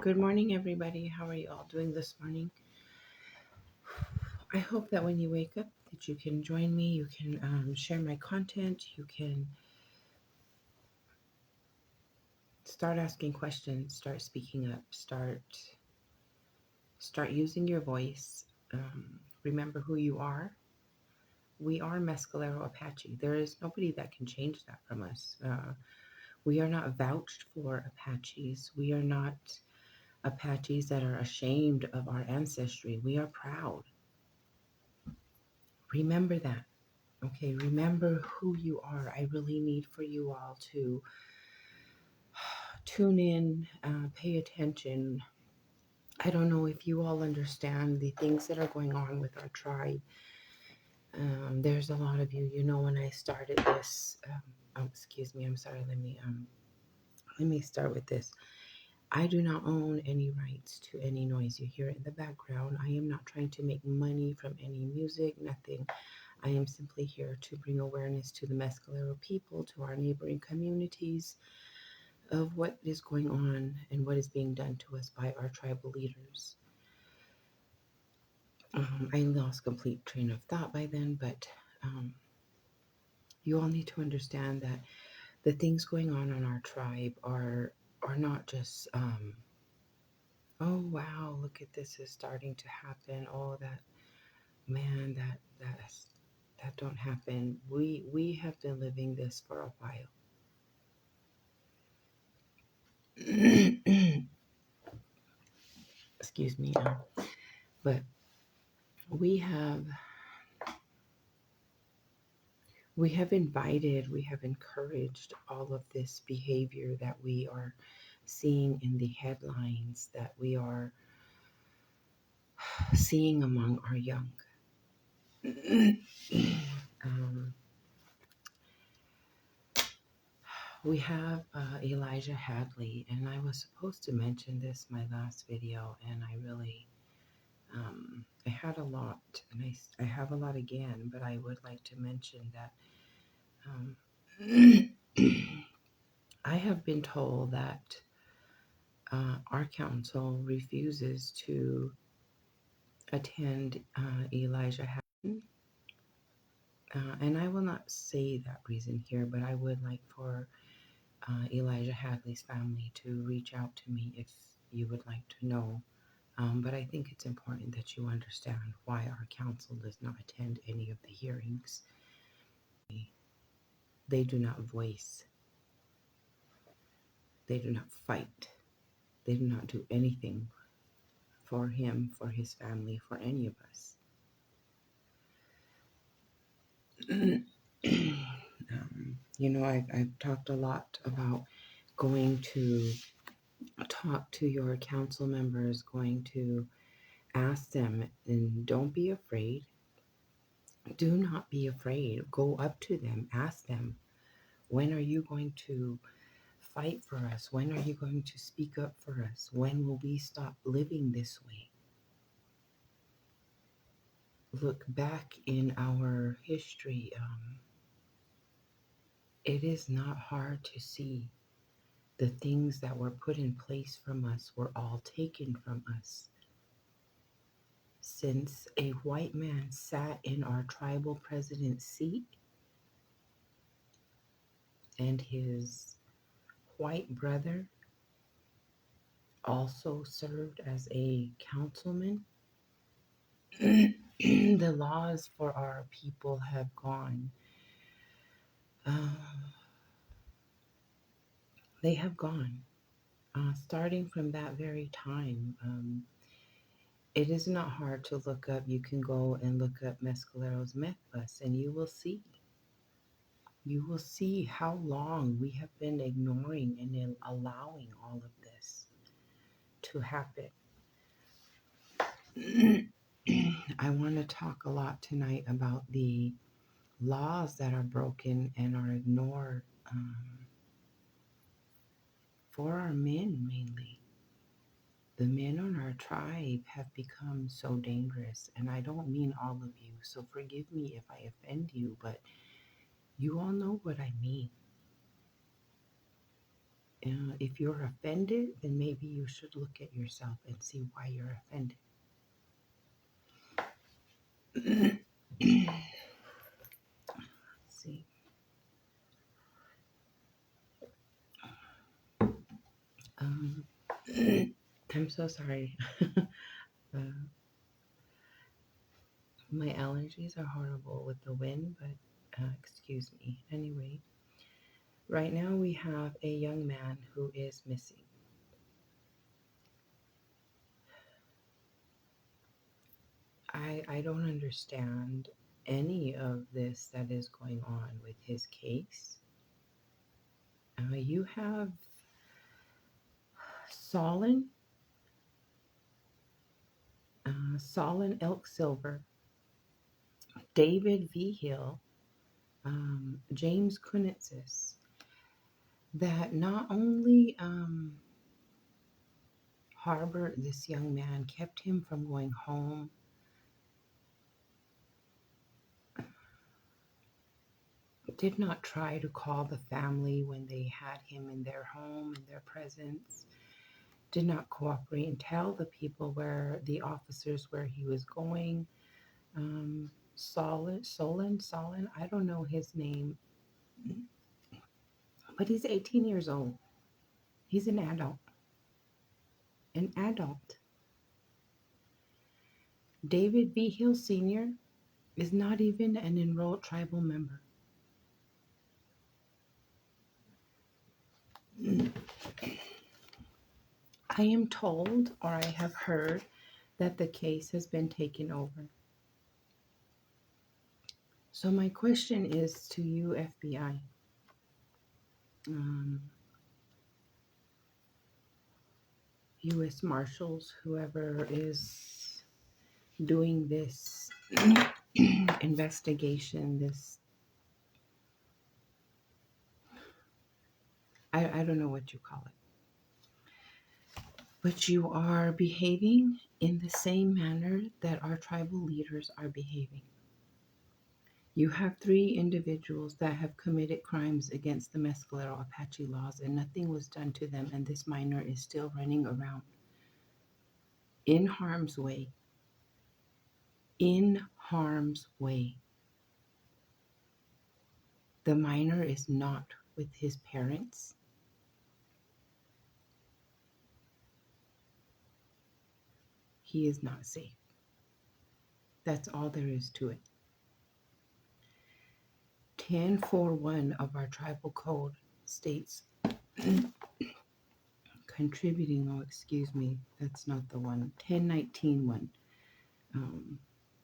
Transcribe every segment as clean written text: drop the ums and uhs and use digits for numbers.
Good morning, everybody. How are you all doing this morning? I hope that when you wake up, that you can join me. You can share my content. You can start asking questions. Start speaking up. Start using your voice. Remember who you are. We are Mescalero Apache. There is nobody that can change that from us. We are not vouched for Apaches. We are not Apaches that are ashamed of our ancestry. We are proud. Remember that. Okay, remember who you are. I really need for you all to tune in, pay attention. I don't know if you all understand the things that are going on with our tribe. There's a lot of you. When I started this, excuse me. I'm sorry. Let me start with this. I do not own any rights to any noise you hear in the background. I am not trying to make money from any music, nothing. I am simply here to bring awareness to the Mescalero people, to our neighboring communities, of what is going on and what is being done to us by our tribal leaders. I lost complete train of thought by then, but you all need to understand that the things going on our tribe are not just oh wow, look at this is starting to happen. Oh, that man, that don't happen. We have been living this for a while. Excuse me, but we have invited, we have encouraged all of this behavior that we are seeing in the headlines, that we are seeing among our young. um, we have Elijah Hadley, and I was supposed to mention this my last video, and I really I had a lot, and I have a lot again, but I would like to mention that I have been told that our council refuses to attend Elijah Hatton. And I will not say that reason here, but I would like for Elijah Hadley's family to reach out to me if you would like to know. But I think it's important that you understand why our council does not attend any of the hearings. They do not voice, they do not fight, they do not do anything for him, for his family, for any of us. I've talked a lot about going to talk to your council members, going to ask them, and don't be afraid. Do not be afraid. Go up to them, ask them, when are you going to fight for us? When are you going to speak up for us? When will we stop living this way? Look back in our history. It is not hard to see the things that were put in place from us were all taken from us. Since a white man sat in our tribal president's seat and his white brother also served as a councilman, the laws for our people have gone. They have gone. Starting from that very time, it is not hard to look up. You can go and look up Mescalero's Meth Bus, and you will see. You will see how long we have been ignoring and then allowing all of this to happen. I want to talk a lot tonight about the laws that are broken and are ignored for our men mainly. The men on our tribe have become so dangerous, and I don't mean all of you, so forgive me if I offend you, but you all know what I mean. If you're offended, then maybe you should look at yourself and see why you're offended. Let's see. Um, I'm so sorry. uh, my allergies are horrible with the wind, but excuse me. Anyway, right now we have a young man who is missing. I don't understand any of this that is going on with his case. You have Solon, Solon Elk Silver, David V. Hill, James Kunitsis, that not only harbored this young man, kept him from going home, did not try to call the family when they had him in their home, in their presence, did not cooperate and tell the people where the officers where he was going. Solon, I don't know his name, but he's 18 years old. He's an adult. An adult. David V. Hill Sr. is not even an enrolled tribal member. I am told, or I have heard, that the case has been taken over. So my question is to you, FBI. U.S. Marshals, whoever is doing this investigation, this, I don't know what you call it, but you are behaving in the same manner that our tribal leaders are behaving. You have 3 individuals that have committed crimes against the Mescalero Apache laws, and nothing was done to them, and this minor is still running around in harm's way. In harm's way. The minor is not with his parents. He is not safe. That's all there is to it. 1041 of our tribal code states contributing, oh, excuse me, that's not the one. 1019 one.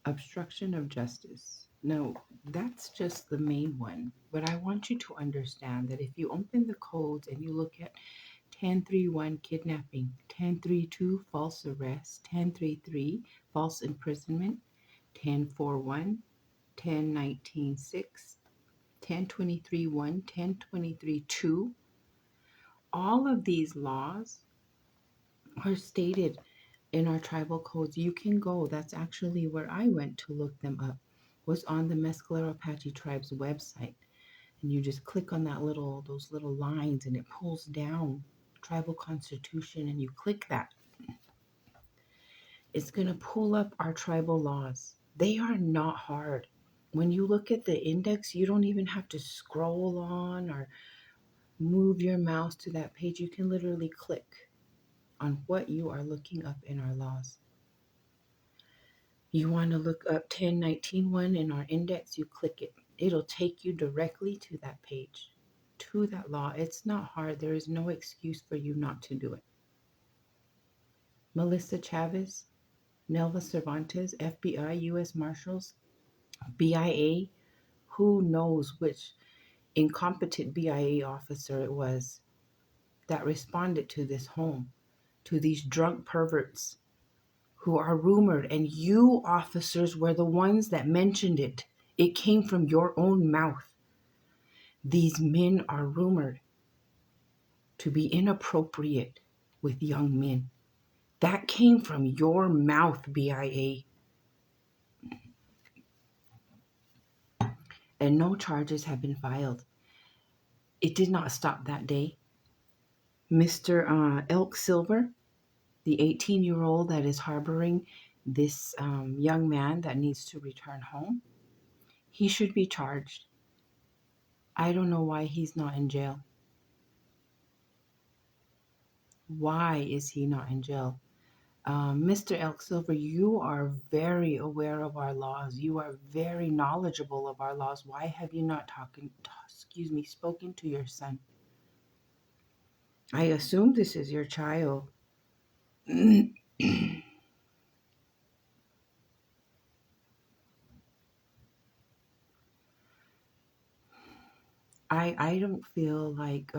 Obstruction of justice. No, that's just the main one. But I want you to understand that if you open the codes and you look at 1031 kidnapping, 1032 false arrest, 1033 false imprisonment, 1041, 1019 6, 1023 1, 1023 2, all of these laws are stated in our tribal codes. You can go, that's actually where I went to look them up, was on the Mescalero Apache tribe's website. And you just click on that those little lines and it pulls down tribal constitution and you click that. It's going to pull up our tribal laws. They are not hard. When you look at the index, you don't even have to scroll on or move your mouse to that page. You can literally click on what you are looking up in our laws. You want to look up 1019 one in our index, you click it. It'll take you directly to that page, to that law. It's not hard. There is no excuse for you not to do it. Melissa Chavez, Nelva Cervantes, FBI, U.S. Marshals, BIA, who knows which incompetent BIA officer it was that responded to this home, to these drunk perverts who are rumored, and you officers were the ones that mentioned it. It came from your own mouth. These men are rumored to be inappropriate with young men. That came from your mouth, BIA. And no charges have been filed. It did not stop that day. Mr. Elk Silver, the 18-year-old that is harboring this young man that needs to return home, he should be charged. I don't know why he's not in jail. Why is he not in jail? Mr. Elk Silver, you are very aware of our laws. You are very knowledgeable of our laws. Why have you not spoken to your son? I assume this is your child. I don't feel like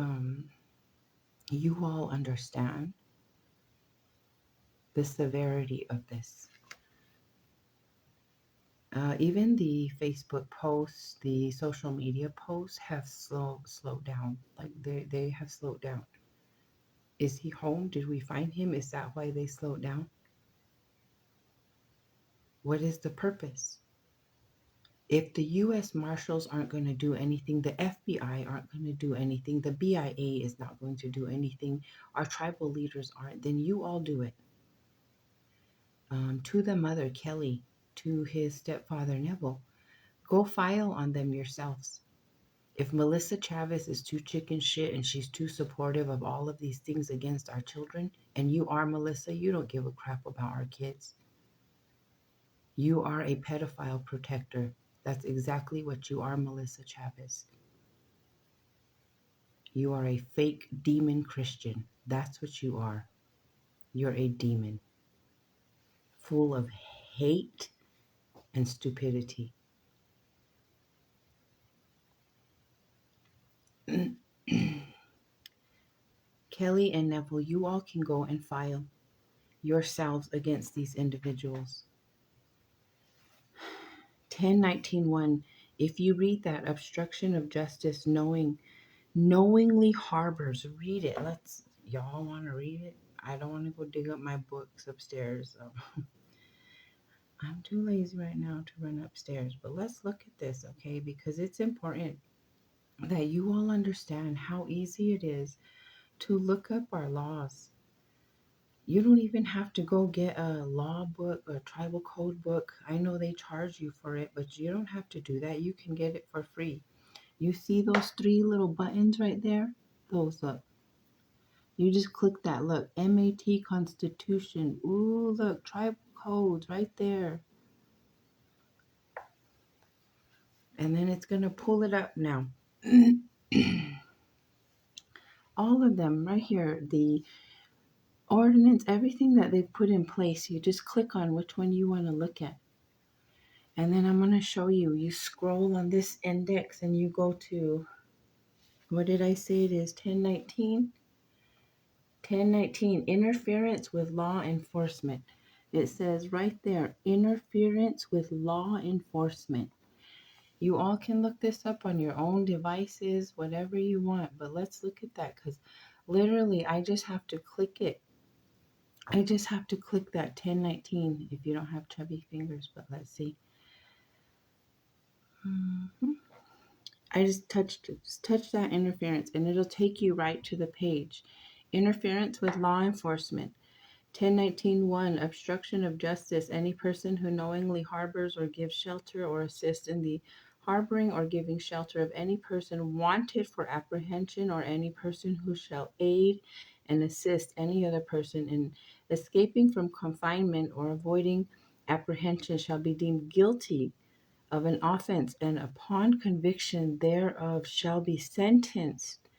you all understand the severity of this. Even the Facebook posts, the social media posts have slowed down. Like they have slowed down. Is he home? Did we find him? Is that why they slowed down? What is the purpose? If the U.S. Marshals aren't going to do anything, the FBI aren't going to do anything, the BIA is not going to do anything, our tribal leaders aren't, then you all do it. To the mother, Kelly, to his stepfather, Neville, go file on them yourselves. If Melissa Chavez is too chicken shit and she's too supportive of all of these things against our children, and you are Melissa, you don't give a crap about our kids. You are a pedophile protector. That's exactly what you are, Melissa Chavez. You are a fake demon Christian. That's what you are. You're a demon, full of hate and stupidity. Kelly and Neville, you all can go and file yourselves against these individuals. 1019.1, if you read that, obstruction of justice knowingly harbors, read it. Y'all want to read it? I don't want to go dig up my books upstairs. So. I'm too lazy right now to run upstairs, but let's look at this, okay? Because it's important that you all understand how easy it is to look up our laws. You don't even have to go get a law book, a tribal code book. I know they charge you for it, but you don't have to do that. You can get it for free. You see those 3 little buttons right there? Those, look. You just click that, look. MAT Constitution. Ooh, look, tribal codes right there. And then it's going to pull it up now. All of them right here, the ordinance, everything that they've put in place, you just click on which one you want to look at. And then I'm going to show you. You scroll on this index and you go to, what did I say it is, 1019? 1019, interference with law enforcement. It says right there, interference with law enforcement. You all can look this up on your own devices, whatever you want, but let's look at that because literally I just have to click it. I just have to click that 1019 if you don't have chubby fingers, but let's see. I just touch that interference and it'll take you right to the page. Interference with law enforcement. 1019.1, obstruction of justice. Any person who knowingly harbors or gives shelter or assists in the harboring or giving shelter of any person wanted for apprehension, or any person who shall aid and assist any other person in escaping from confinement or avoiding apprehension shall be deemed guilty of an offense, and upon conviction thereof shall be sentenced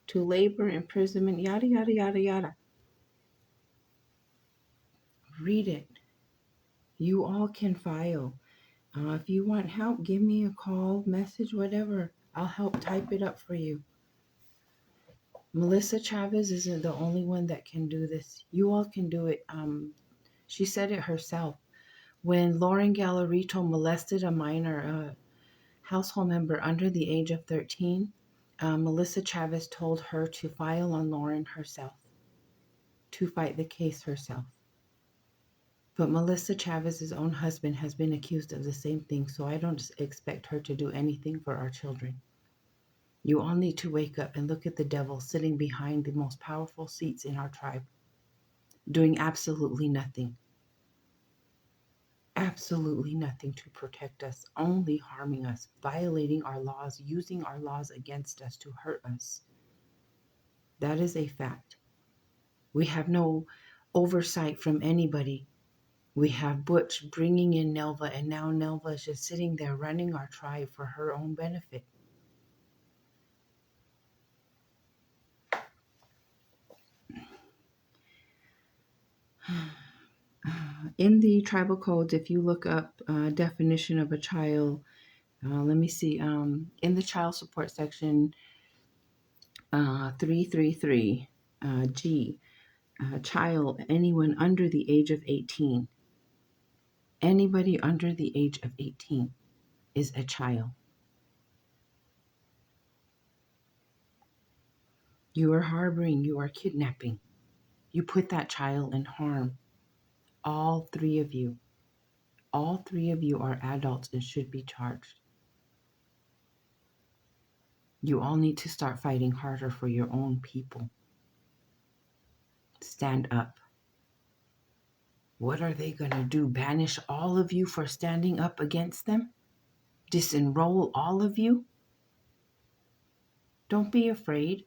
to labor, imprisonment, yada, yada, yada, yada. Read it. You all can file. If you want help, give me a call, message, whatever. I'll help type it up for you. Melissa Chavez isn't the only one that can do this. You all can do it. She said it herself. When Lauren Gallarito molested a minor household member under the age of 13, Melissa Chavez told her to file on Lauren herself, to fight the case herself. But Melissa Chavez's own husband has been accused of the same thing, so I don't expect her to do anything for our children. You all need to wake up and look at the devil sitting behind the most powerful seats in our tribe, doing absolutely nothing. Absolutely nothing to protect us, only harming us, violating our laws, using our laws against us to hurt us. That is a fact. We have no oversight from anybody. We have Butch bringing in Nelva, and now Nelva is just sitting there running our tribe for her own benefit. In the tribal codes, if you look up definition of a child, let me see. In the child support section 333 G, child, anyone under the age of 18. Anybody under the age of 18 is a child. You are harboring, you are kidnapping. You put that child in harm. All three of you. All three of you are adults and should be charged. You all need to start fighting harder for your own people. Stand up. What are they going to do? Banish all of you for standing up against them? Disenroll all of you? Don't be afraid.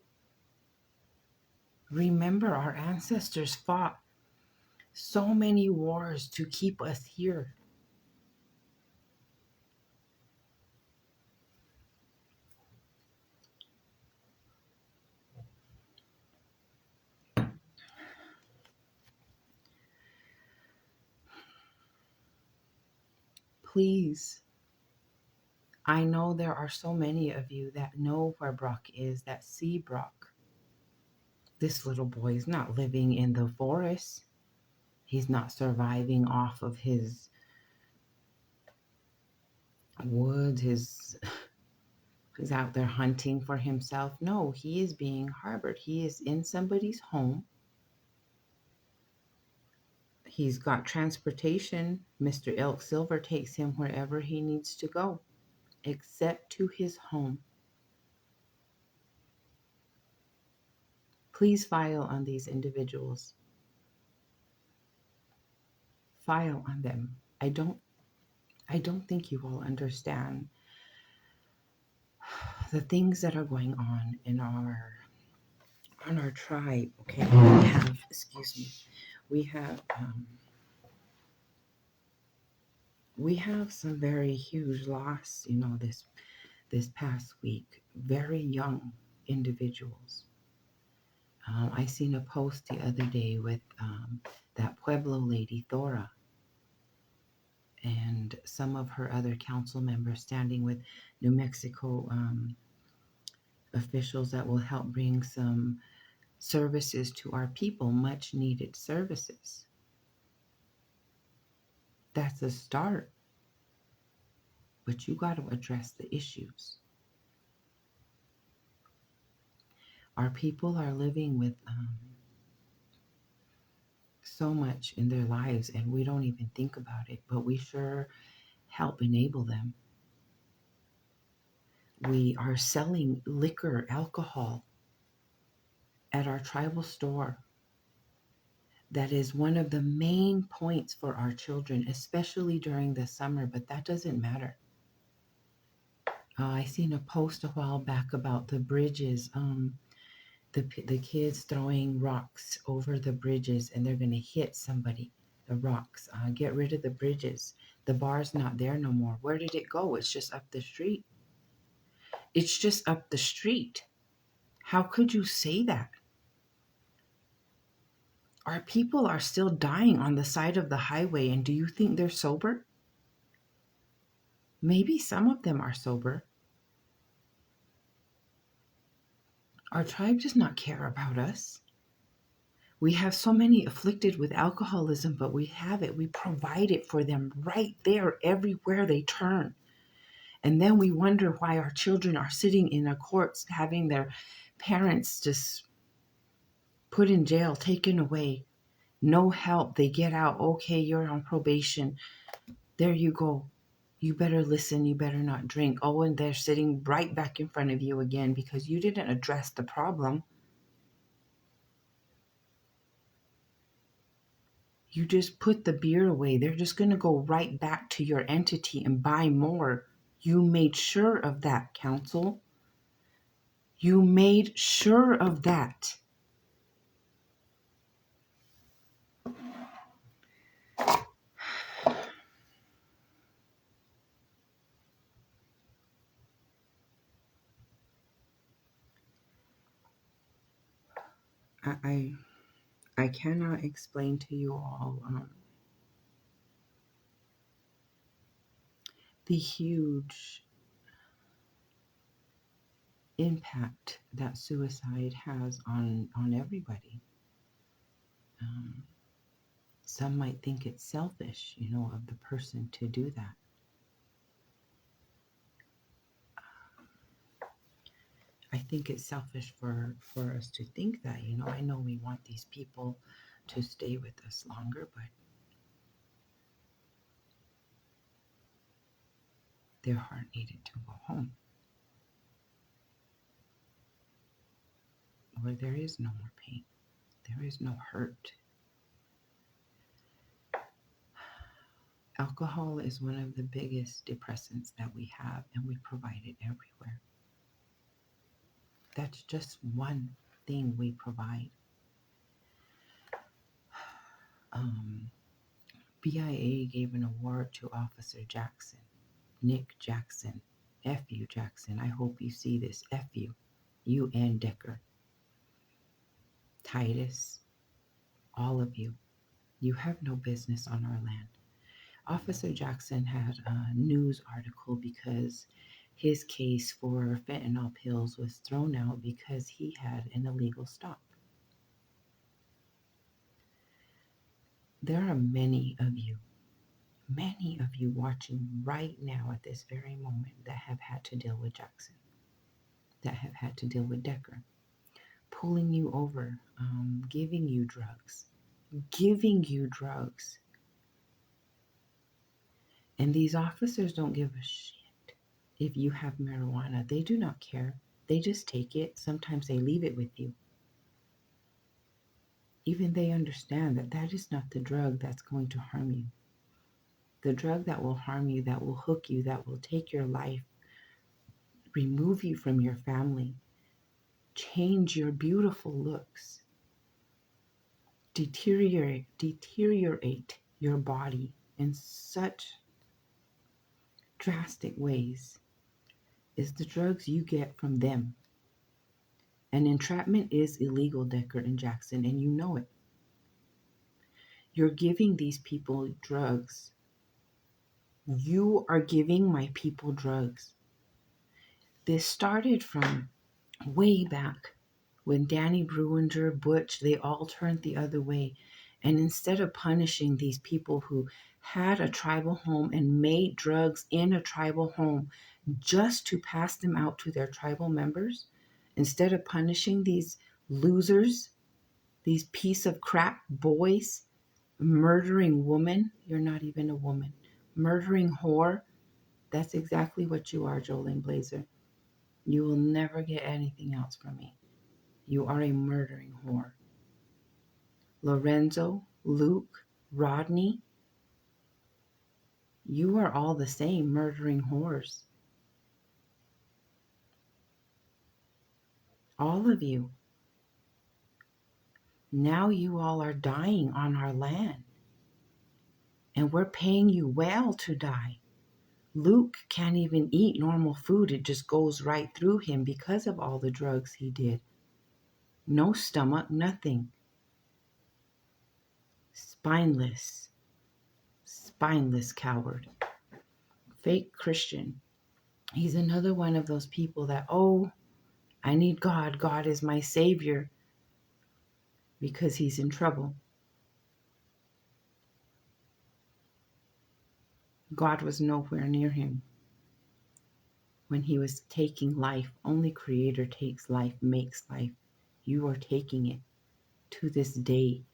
Remember, our ancestors fought so many wars to keep us here. Please, I know there are so many of you that know where Brock is, that see Brock. This little boy is not living in the forest. He's not surviving off of his woods, he's out there hunting for himself. No, he is being harbored. He is in somebody's home. He's got transportation. Mr. Elk Silver takes him wherever he needs to go, except to his home. Please file on these individuals. File on them. I don't think you all understand the things that are going on in our tribe. Okay, we have, excuse me, we have some very huge loss, this past week. Very young individuals. I seen a post the other day with that Pueblo lady, Thora, and some of her other council members standing with New Mexico officials that will help bring some services to our people, much needed services. That's a start. But you got to address the issues. Our people are living with so much in their lives, and we don't even think about it, but we sure help enable them. We are selling liquor, alcohol at our tribal store. That is one of the main points for our children, especially during the summer, but that doesn't matter. I seen a post a while back about the bridges, the kids throwing rocks over the bridges, and they're going to hit somebody. The rocks. Get rid of the bridges. The bar's not there no more. Where did it go? It's just up the street. It's just up the street. How could you say that? Our people are still dying on the side of the highway, and do you think they're sober? Maybe some of them are sober. Our tribe does not care about us. We have so many afflicted with alcoholism, but we have it. We provide it for them right there, everywhere they turn. And then we wonder why our children are sitting in a courts having their parents just put in jail, taken away. No help. They get out. Okay, you're on probation. There you go. You better listen, you better not drink. Oh, and they're sitting right back in front of you again because you didn't address the problem. You just put the beer away. They're just going to go right back to your entity and buy more. You made sure of that, counsel. You made sure of that. I cannot explain to you all the huge impact that suicide has on everybody. Some might think it's selfish, of the person to do that. I think it's selfish for us to think that, I know we want these people to stay with us longer, but their heart needed to go home, where there is no more pain, there is no hurt. Alcohol is one of the biggest depressants that we have, and we provide it everywhere. That's just one thing we provide. BIA gave an award to Officer Jackson, Nick Jackson. F you, Jackson. I hope you see this. F you. You and Decker. Titus. All of you. You have no business on our land. Officer Jackson had a news article because his case for fentanyl pills was thrown out because he had an illegal stop. There are many of you watching right now at this very moment that have had to deal with Jackson, that have had to deal with Decker, pulling you over, giving you drugs. And these officers don't give a shit if you have marijuana. They do not care. They just take it. Sometimes they leave it with you. Even they understand that that is not the drug that's going to harm you. The drug that will harm you, that will hook you, that will take your life, remove you from your family, change your beautiful looks, deteriorate your body in such drastic ways is the drugs you get from them. And entrapment is illegal, Decker and Jackson, and you know it. You're giving these people drugs. You are giving my people drugs. This started from way back when Danny Bruinger, Butch, they all turned the other way. And instead of punishing these people who had a tribal home and made drugs in a tribal home just to pass them out to their tribal members, instead of punishing these losers, these piece of crap boys, murdering woman, you're not even a woman, murdering whore, that's exactly what you are, Jolene Blazer. You will never get anything else from me. You are a murdering whore. Lorenzo, Luke, Rodney, you are all the same murdering whores. All of you. Now you all are dying on our land. And we're paying you well to die. Luke can't even eat normal food. It just goes right through him because of all the drugs he did. No stomach, nothing. Spineless coward. Fake Christian. He's another one of those people that, I need God. God is my savior because he's in trouble. God was nowhere near him when he was taking life. Only Creator takes life, makes life. You are taking it. To this day,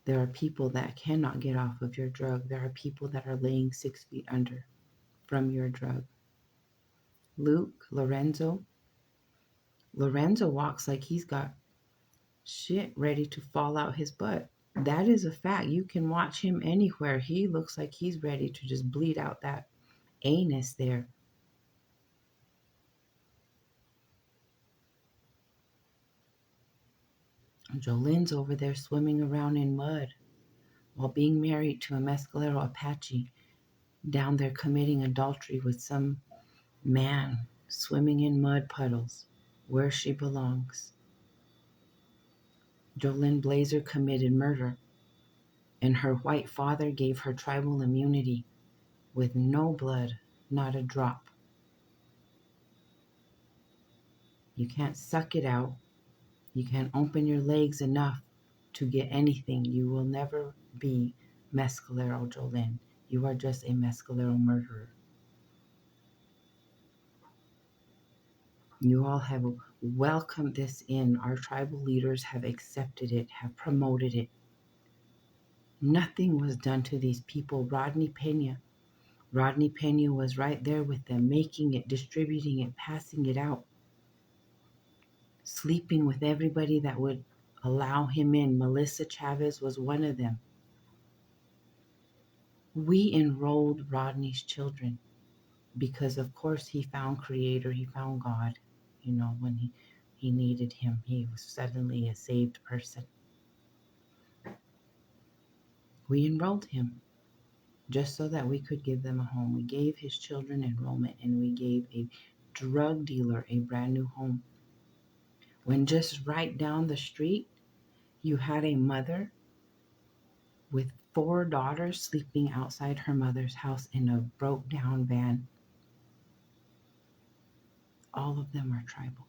there are people that cannot get off of your drug. There are people that are laying 6 feet under from your drug. Luke, Lorenzo walks like he's got shit ready to fall out his butt. That is a fact. You can watch him anywhere. He looks like he's ready to just bleed out that anus there. Jolene's over there swimming around in mud while being married to a Mescalero Apache, down there committing adultery with some man swimming in mud puddles where she belongs. Jolene Blazer committed murder, and her white father gave her tribal immunity with no blood, not a drop. You can't suck it out. You can't open your legs enough to get anything. You will never be Mescalero Jolene. You are just a Mescalero murderer. You all have welcomed this in. Our tribal leaders have accepted it, have promoted it. Nothing was done to these people. Rodney Pena was right there with them, making it, distributing it, passing it out, sleeping with everybody that would allow him in. Melissa Chavez was one of them. We enrolled Rodney's children because, of course, he found Creator, he found God. You know, when he needed him, he was suddenly a saved person. We enrolled him just so that we could give them a home. We gave his children enrollment, and we gave a drug dealer a brand new home. When just right down the street, you had a mother with 4 daughters sleeping outside her mother's house in a broke down van. All of them are tribal.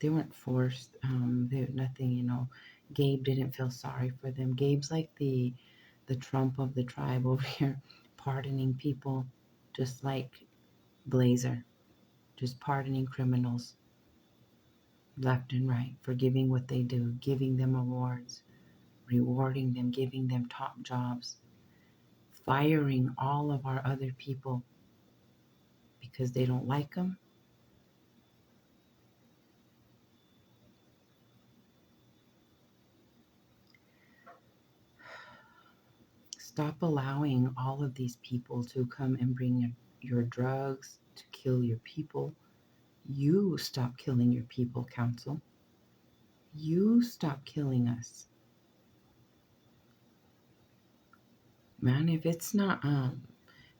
They weren't forced. Nothing, you know. Gabe didn't feel sorry for them. Gabe's like the Trump of the tribe over here, pardoning people, just like Blazer, just pardoning criminals left and right, forgiving what they do, giving them awards, rewarding them, giving them top jobs, firing all of our other people because they don't like them. Stop allowing all of these people to come and bring your drugs to kill your people. You stop killing your people, Council. You stop killing us. Man, if it's not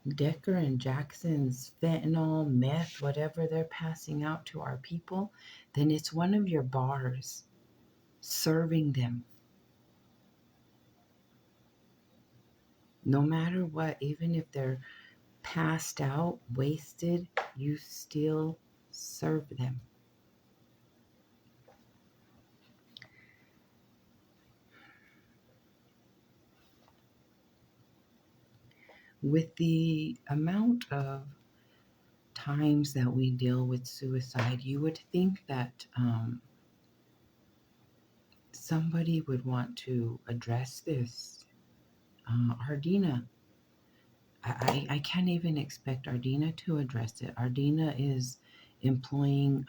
Decker and Jackson's fentanyl, meth, whatever they're passing out to our people, then it's one of your bars serving them. No matter what, even if they're passed out, wasted, you still serve them. With the amount of times that we deal with suicide, you would think that somebody would want to address this. Ardina, I can't even expect Ardina to address it. Ardina is employing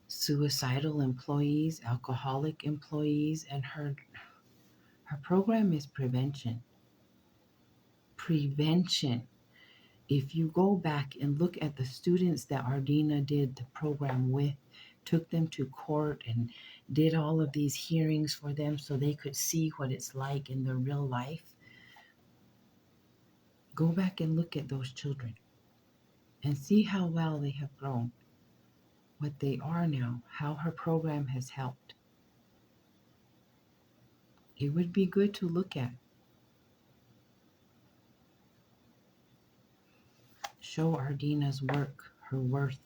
suicidal employees, alcoholic employees, and her program is prevention. Prevention. If you go back and look at the students that Ardina did the program with, took them to court and did all of these hearings for them so they could see what it's like in the real life, go back and look at those children and see how well they have grown, what they are now, how her program has helped. It would be good to look at. Show Ardina's work, her worth.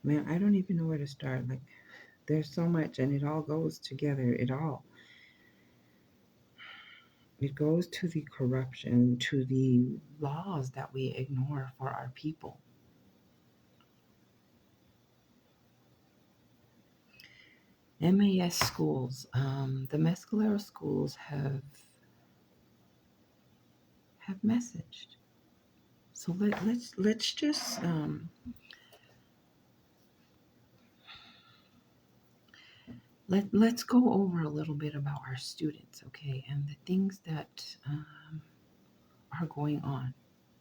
Man, I don't even know where to start. Like, there's so much, and it all goes together. It all. It goes to the corruption, to the laws that we ignore for our people. MAS schools, the Mescalero schools have messaged. So let's just let's go over a little bit about our students, okay, and the things that are going on.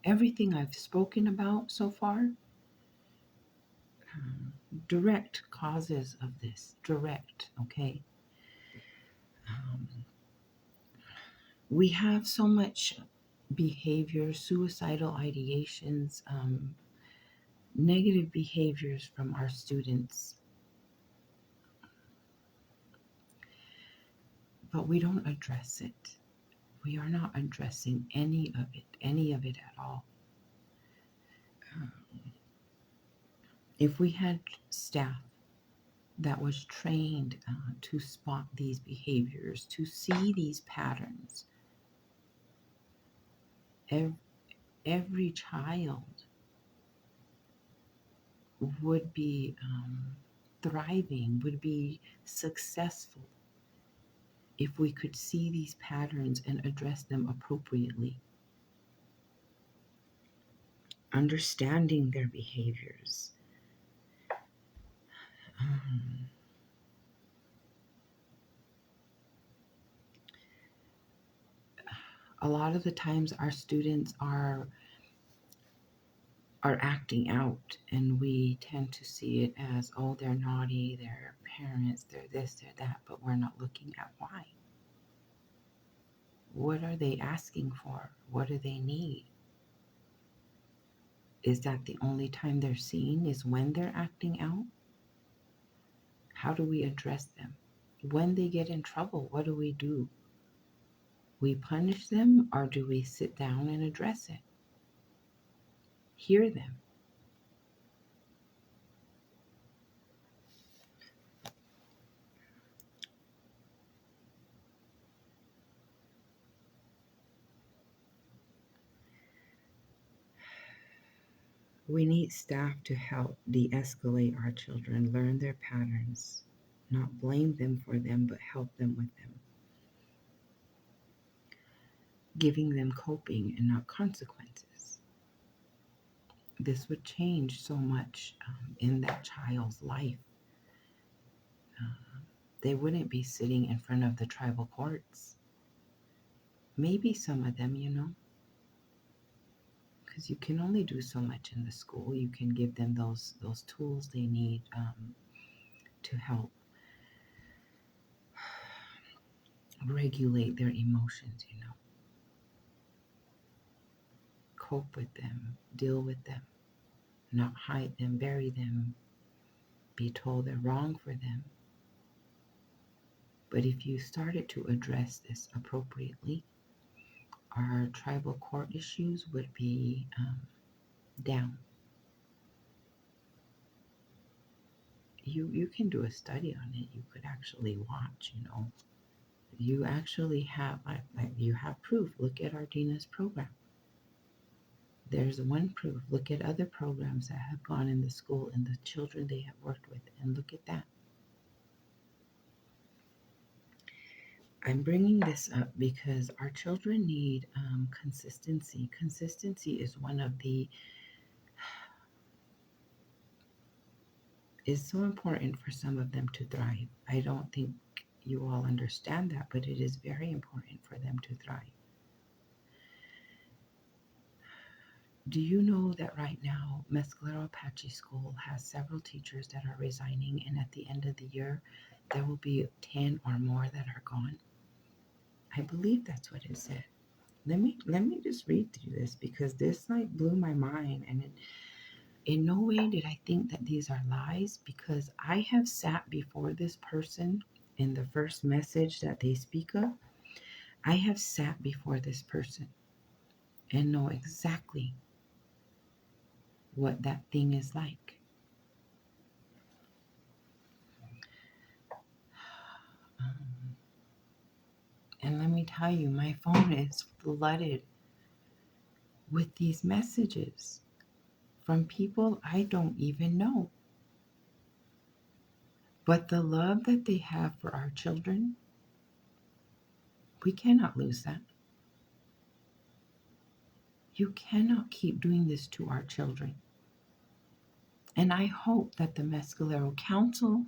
Everything I've spoken about so far, direct causes of this, direct, okay. We have so much behavior, suicidal ideations, negative behaviors from our students, but we don't address it. We are not addressing any of it at all. If we had staff that was trained to spot these behaviors, to see these patterns, every child would be thriving, would be successful if we could see these patterns and address them appropriately. Understanding their behaviors. A lot of the times our students are acting out, and we tend to see it as, oh, they're naughty, they're parents, they're this, they're that, but we're not looking at why. What are they asking for? What do they need? Is that the only time they're seen is when they're acting out? How do we address them? When they get in trouble, what do? We punish them, or do we sit down and address it? Hear them. We need staff to help de-escalate our children, learn their patterns, not blame them for them, but help them with them. Giving them coping and not consequences. This would change so much in that child's life. They wouldn't be sitting in front of the tribal courts. Maybe some of them, because you can only do so much in the school. You can give them those tools they need to help regulate their emotions, cope with them, deal with them, not hide them, bury them, be told they're wrong for them. But if you started to address this appropriately, our tribal court issues would be down. You can do a study on it. You could actually watch, You actually have, you have proof. Look at Ardina's program. There's one proof. Look at other programs that have gone in the school and the children they have worked with, and look at that. I'm bringing this up because our children need consistency. Consistency is is so important for some of them to thrive. I don't think you all understand that, but it is very important for them to thrive. Do you know that right now, Mescalero Apache School has several teachers that are resigning, and at the end of the year, there will be 10 or more that are gone? I believe that's what it said. Let me just read through this, because this blew my mind, and in no way did I think that these are lies, because I have sat before this person in the first message that they speak of. I have sat before this person and know exactly what that thing is like. And let me tell you, my phone is flooded with these messages from people I don't even know. But the love that they have for our children, we cannot lose that. You cannot keep doing this to our children. And I hope that the Mescalero Council,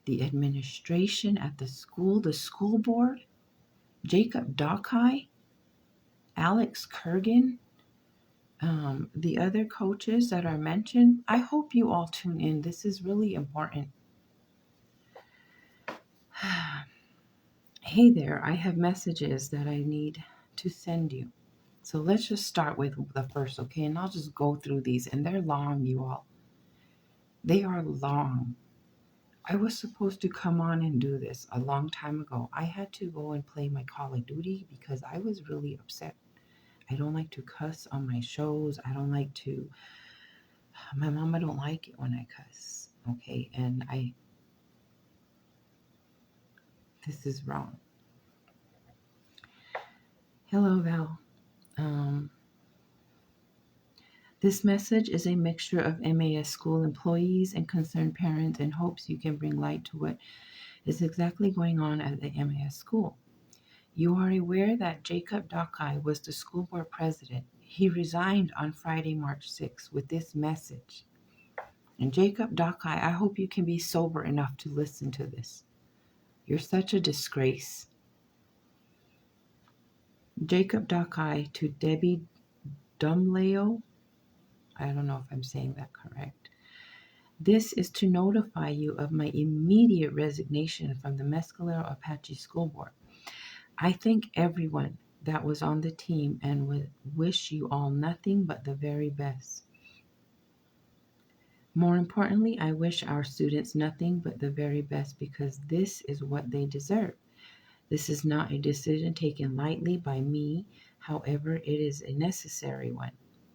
the administration at the school board, Jacob Dockey, Alex Kurgan, the other coaches that are mentioned, I hope you all tune in. This is really important. Hey there, I have messages that I need to send you. So let's just start with the first, okay? And I'll just go through these, and they're long, you all. They are long. I was supposed to come on and do this a long time ago. I had to go and play my Call of Duty because I was really upset. I don't like to cuss on my shows. I don't like to, my mama don't like it when I cuss, okay? And this is wrong. Hello, Val. This message is a mixture of MAS school employees and concerned parents and hopes you can bring light to what is exactly going on at the MAS school. You are aware that Jacob Dockey was the school board president. He resigned on Friday, March 6th with this message. And Jacob Dockey, I hope you can be sober enough to listen to this. You're such a disgrace. Jacob Dockey to Debbie Dumleo. I don't know if I'm saying that correct. This is to notify you of my immediate resignation from the Mescalero Apache School Board. I thank everyone that was on the team and would wish you all nothing but the very best. More importantly, I wish our students nothing but the very best because this is what they deserve. This is not a decision taken lightly by me. However, it is a necessary one.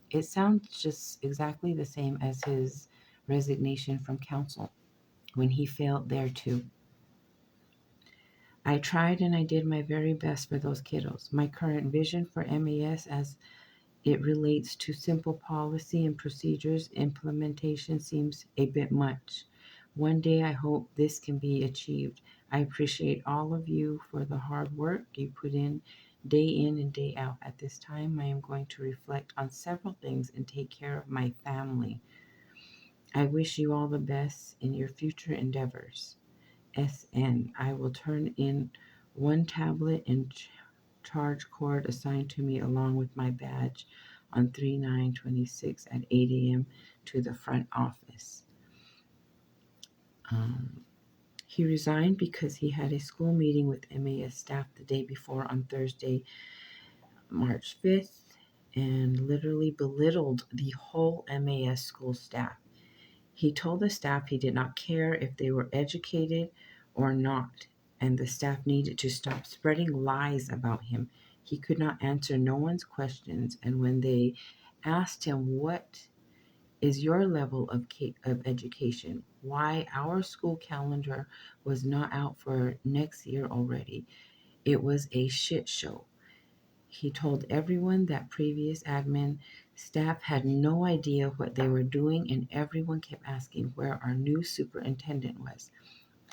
It sounds just exactly the same as his resignation from council when he failed there too. I tried and I did my very best for those kiddos. My current vision for MAS as it relates to simple policy and procedures implementation seems a bit much. One day I hope this can be achieved. I appreciate all of you for the hard work you put in and day out. At this time, I am going to reflect on several things and take care of my family. I wish you all the best in your future endeavors. SN. I will turn in one tablet and charge cord assigned to me along with my badge on 3/9/26 at 8 a.m. to the front office. He resigned because he had a school meeting with MAS staff the day before on Thursday, March 5th, and literally belittled the whole MAS school staff. He told the staff he did not care if they were educated or not, and the staff needed to stop spreading lies about him. He could not answer no one's questions, and when they asked him, "What is your level of education? Why our school calendar was not out for next year already? It was a shit show." He told everyone that previous admin staff had no idea what they were doing, and everyone kept asking where our new superintendent was.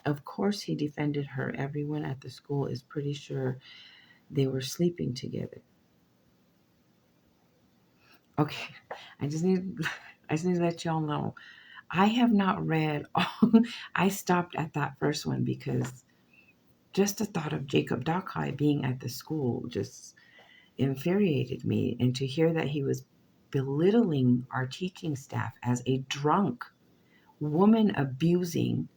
Of course, he defended her. Everyone at the school is pretty sure they were sleeping together. Okay, I just need to let y'all know. I have not read all. I stopped at that first one because just the thought of Jacob Dockey being at the school just infuriated me, and to hear that he was belittling our teaching staff as a drunk, woman abusing,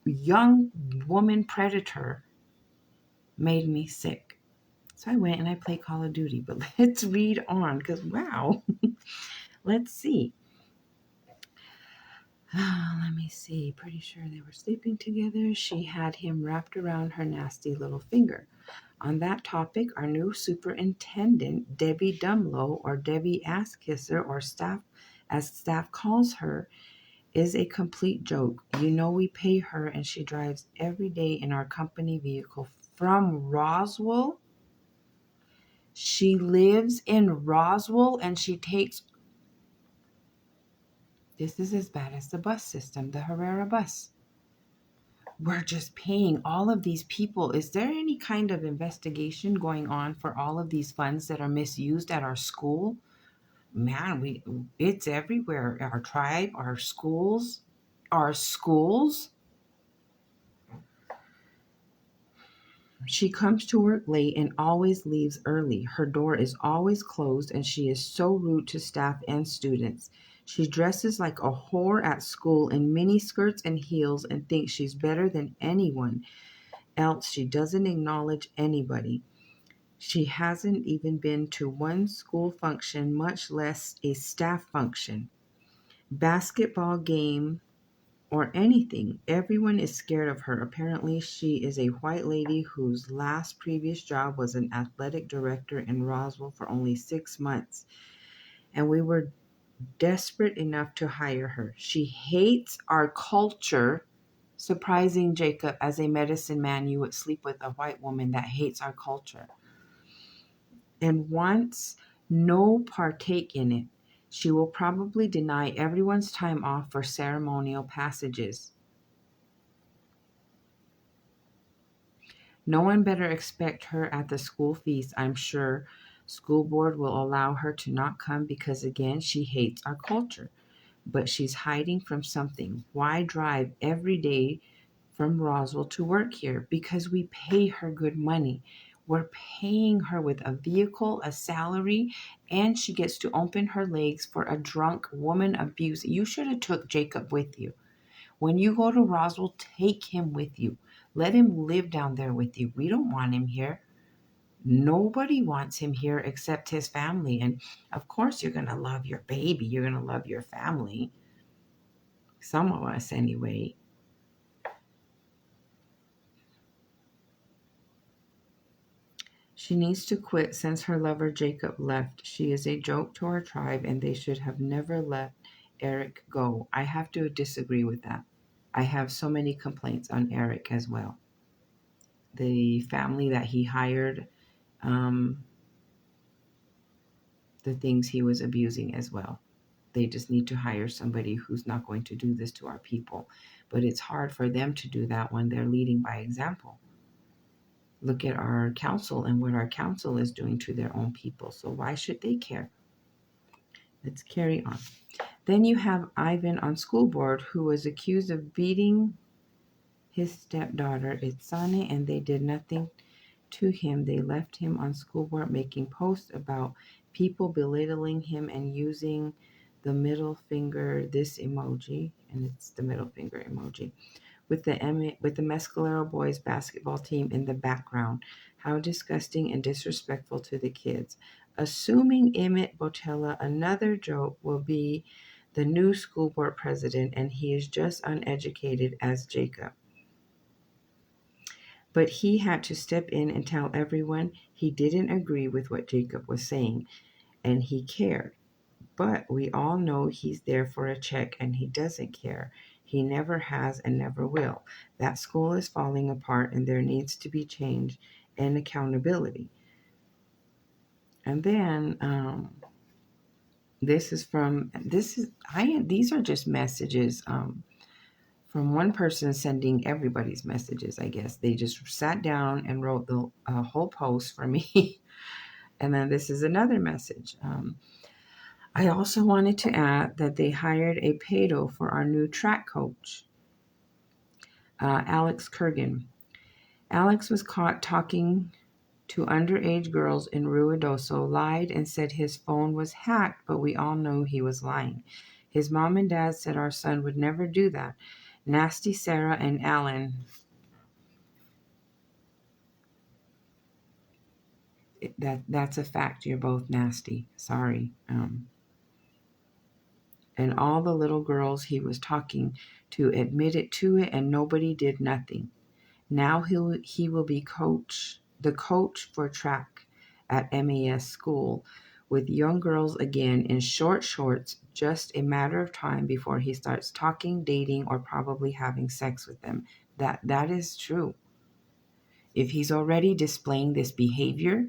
young woman predator made me sick. So I went and I played Call of Duty, but let's read on because wow. Let's see. Let me see. Pretty sure they were sleeping together. She had him wrapped around her nasty little finger. On that topic, our new superintendent, Debbie Dumlow, or Debbie Ass Kisser, or staff, as staff calls her, is a complete joke. You know we pay her and she drives every day in our company vehicle from Roswell. She lives in Roswell and she takes, this is as bad as the bus system, the Herrera bus. We're just paying all of these people. Is there any kind of investigation going on for all of these funds that are misused at our school? Man, it's everywhere. Our tribe, our schools. She comes to work late and always leaves early. Her door is always closed and she is so rude to staff and students. She dresses like a whore at school in mini skirts and heels and thinks she's better than anyone else. She doesn't acknowledge anybody. She hasn't even been to one school function, much less a staff function, basketball game, or anything. Everyone is scared of her. Apparently, she is a white lady whose last previous job was an athletic director in Roswell for only 6 months. And we were desperate enough to hire her. She hates our culture. Surprising, Jacob, as a medicine man, you would sleep with a white woman that hates our culture and wants no partake in it. She will probably deny everyone's time off for ceremonial passages. No one better expect her at the school feast, I'm sure. School board will allow her to not come because, again, she hates our culture. But she's hiding from something. Why drive every day from Roswell to work here? Because we pay her good money. We're paying her with a vehicle, a salary, and she gets to open her legs for a drunk woman abuse. You should have took Jacob with you. When you go to Roswell, take him with you. Let him live down there with you. We don't want him here. Nobody wants him here except his family. And of course, you're going to love your baby. You're going to love your family. Some of us, anyway. She needs to quit since her lover Jacob left. She is a joke to our tribe, and they should have never let Eric go. I have to disagree with that. I have so many complaints on Eric as well. The family that he hired, the things he was abusing as well. They just need to hire somebody who's not going to do this to our people. But it's hard for them to do that when they're leading by example. Look at our council and what our council is doing to their own people. So why should they care? Let's carry on. Then you have Ivan on school board, who was accused of beating his stepdaughter, Itsane, and they did nothing to him. They left him on school board making posts about people belittling him and using the middle finger, this emoji, and it's the middle finger emoji, with the Mescalero boys basketball team in the background. How disgusting and disrespectful to the kids. Assuming Emmett Botella, another joke, will be the new school board president, and he is just uneducated as Jacob. But he had to step in and tell everyone he didn't agree with what Jacob was saying, and he cared. But we all know he's there for a check and he doesn't care. He never has and never will. That school is falling apart and there needs to be change and accountability. And then these are just messages from one person sending everybody's messages, I guess. They just sat down and wrote the whole post for me. And then this is another message. I also wanted to add that they hired a pedo for our new track coach, Alex Kurgan. Alex was caught talking to underage girls in Ruidoso, lied and said his phone was hacked, but we all know he was lying. His mom and dad said our son would never do that. Nasty Sarah and Alan. That's a fact. You're both nasty. Sorry. And all the little girls he was talking to admitted to it, and nobody did nothing. Now he will be the coach for track at MES school. with young girls again in short shorts, just a matter of time before he starts talking, dating, or probably having sex with them. That is true. If he's already displaying this behavior,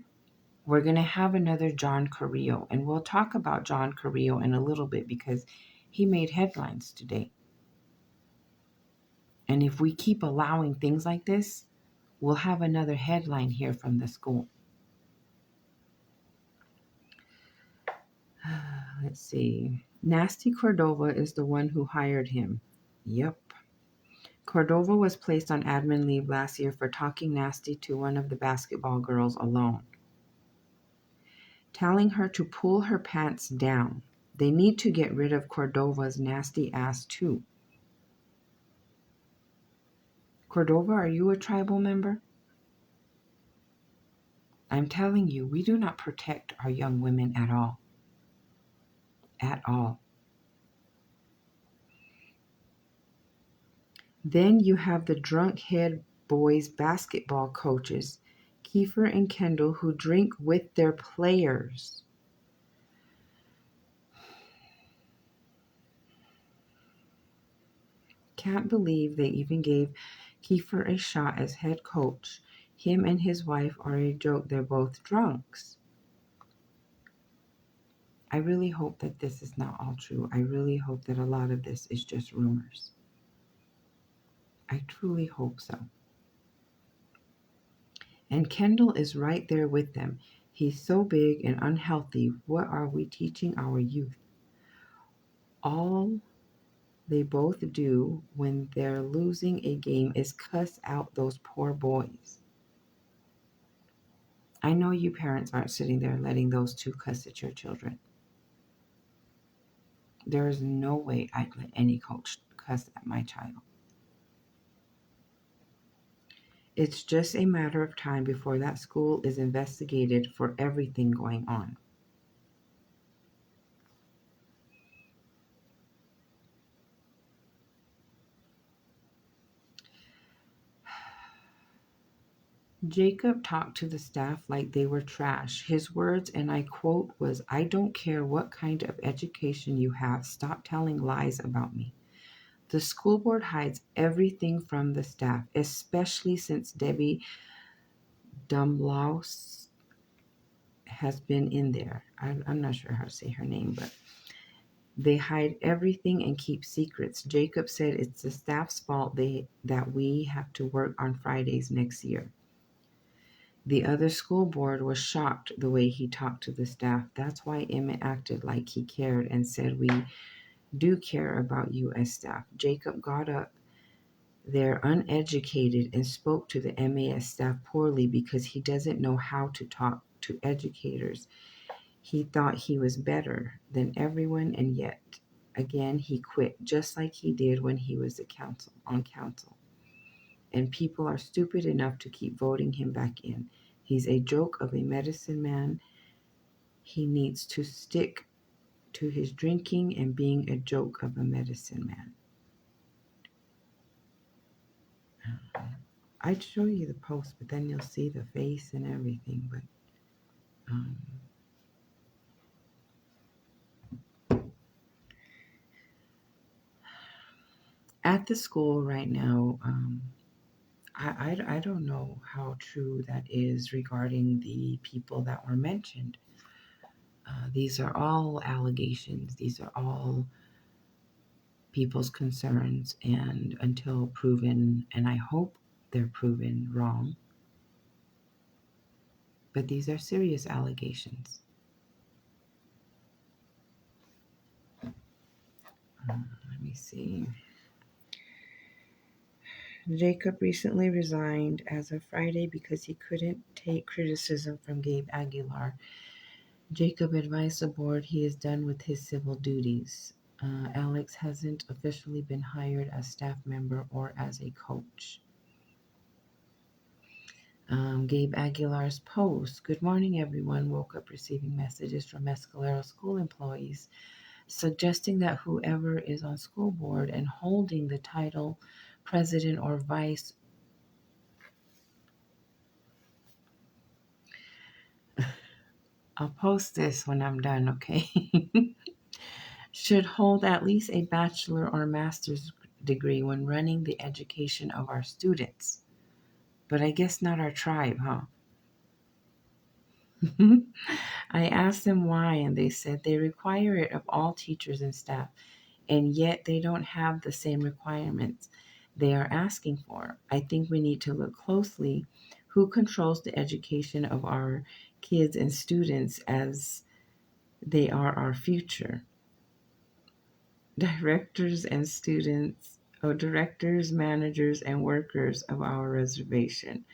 we're going to have another John Carrillo. And we'll talk about John Carrillo in a little bit because he made headlines today. And if we keep allowing things like this, we'll have another headline here from the school. Let's see. Nasty Cordova is the one who hired him. Yep. Cordova was placed on admin leave last year for talking nasty to one of the basketball girls alone, telling her to pull her pants down. They need to get rid of Cordova's nasty ass too. Cordova, are you a tribal member? I'm telling you, we do not protect our young women at all. At all. Then you have the drunk head boys basketball coaches, Kiefer and Kendall, who drink with their players. Can't believe they even gave Kiefer a shot as head coach. Him and his wife are a joke. They're both drunks. I really hope that this is not all true. I really hope that a lot of this is just rumors. I truly hope so. And Kendall is right there with them. He's so big and unhealthy. What are we teaching our youth? All they both do when they're losing a game is cuss out those poor boys. I know you parents aren't sitting there letting those two cuss at your children. There is no way I'd let any coach cuss at my child. It's just a matter of time before that school is investigated for everything going on. Jacob talked to the staff like they were trash. His words, and I quote, was, "I don't care what kind of education you have. Stop telling lies about me." The school board hides everything from the staff, especially since Debbie Dumlaus has been in there. I'm not sure how to say her name, but they hide everything and keep secrets. Jacob said it's the staff's fault that we have to work on Fridays next year. The other school board was shocked the way he talked to the staff. That's why Emmett acted like he cared and said, "We do care about you as staff." Jacob got up there uneducated and spoke to the MAS staff poorly because he doesn't know how to talk to educators. He thought he was better than everyone, and yet again he quit, just like he did when he was on council. And people are stupid enough to keep voting him back in. He's a joke of a medicine man. He needs to stick to his drinking and being a joke of a medicine man. I'd show you the post, but then you'll see the face and everything. But at the school right now, I don't know how true that is regarding the people that were mentioned. These are all allegations. These are all people's concerns, and until proven, and I hope they're proven wrong, but these are serious allegations. Let me see. Jacob recently resigned as of Friday because he couldn't take criticism from Gabe Aguilar. Jacob advised the board he is done with his civil duties. Alex hasn't officially been hired as staff member or as a coach. Gabe Aguilar's post. Good morning, everyone. Woke up receiving messages from Mescalero school employees suggesting that whoever is on school board and holding the title president or vice I'll post this when I'm done, okay? Should hold at least a bachelor or master's degree when running the education of our students. But I guess not our tribe, huh? I asked them why, and they said they require it of all teachers and staff, and yet they don't have the same requirements they are asking for. I think we need to look closely who controls the education of our kids and students as they are our future. Directors and students, or directors, managers, and workers of our reservation.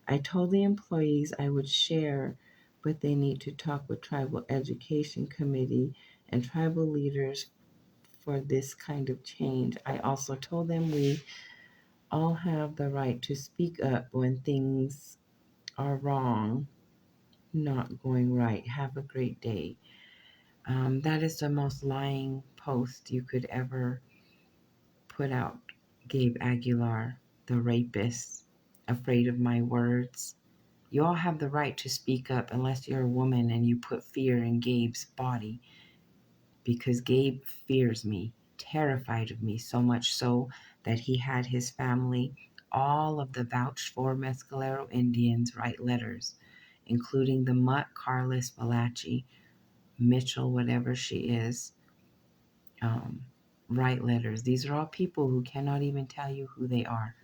I told the employees I would share, but they need to talk with Tribal Education Committee and tribal leaders for this kind of change. I also told them we all have the right to speak up when things are wrong, not going right. Have a great day. That is the most lying post you could ever put out. Gabe Aguilar, the rapist, afraid of my words. You all have the right to speak up unless you're a woman and you put fear in Gabe's body, because Gabe fears me, terrified of me, so much so that he had his family, all of the vouched for Mescalero Indians, write letters, including the mutt Carlos Valachi, Mitchell, whatever she is, um, write letters. These are all people who cannot even tell you who they are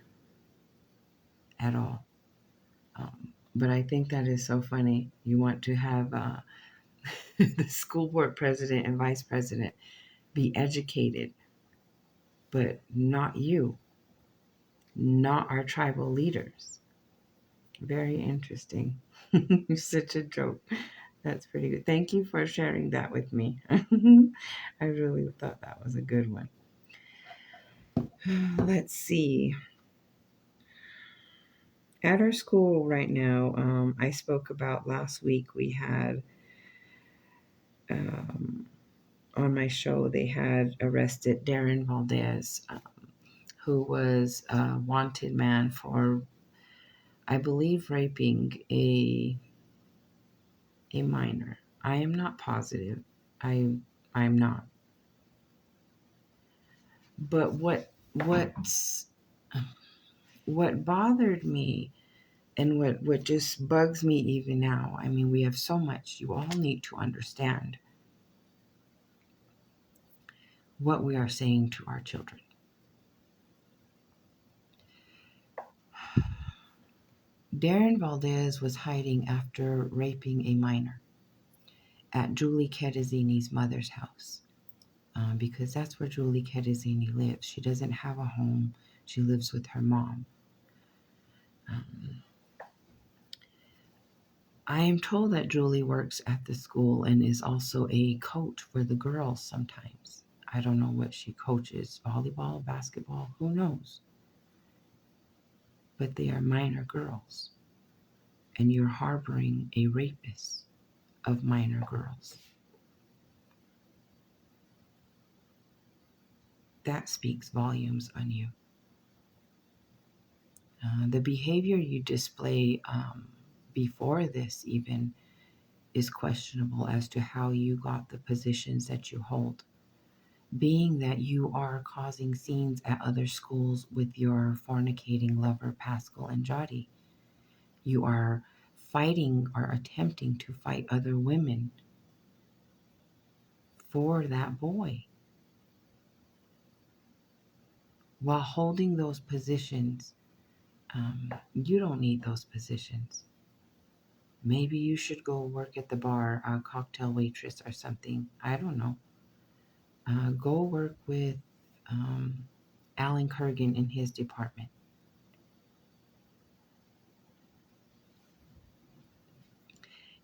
at all. But I think that is so funny. You want to have the school board president and vice president be educated, but not you, not our tribal leaders. Very interesting. Such a joke. That's pretty good. Thank you for sharing that with me. I really thought that was a good one. Let's see. At our school right now, I spoke about last week, we had um, on my show, they had arrested Darren Valdez, who was a wanted man for, I believe, raping a minor. I am not positive. I'm not. But what bothered me and what just bugs me even now, I mean, we have so much. You all need to understand what we are saying to our children. Darren Valdez was hiding after raping a minor at Julie Kettazini's mother's house, because that's where Julie Kettazini lives. She doesn't have a home. She lives with her mom. I am told that Julie works at the school and is also a coach for the girls sometimes. I don't know what she coaches, volleyball, basketball, who knows? But they are minor girls, and you're harboring a rapist of minor girls. That speaks volumes on you. The behavior you display before this even is questionable as to how you got the positions that you hold. Being that you are causing scenes at other schools with your fornicating lover, Pascal and Jody. You are fighting or attempting to fight other women for that boy. While holding those positions, you don't need those positions. Maybe you should go work at the bar, a cocktail waitress or something. I don't know. Go work with Alan Kurgan in his department.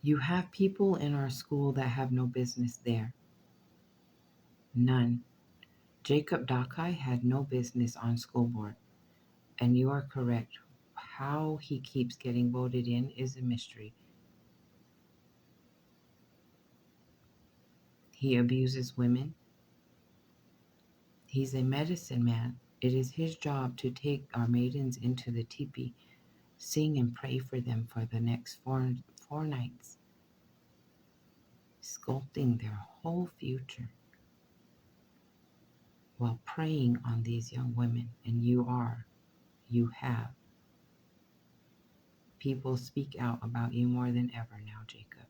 You have people in our school that have no business there. None. Jacob Dakai had no business on school board. And you are correct. How he keeps getting voted in is a mystery. He abuses women. He's a medicine man. It is his job to take our maidens into the teepee, sing and pray for them for the next four nights. sculpting their whole future while preying on these young women. And you have. People speak out about you more than ever now, Jacob.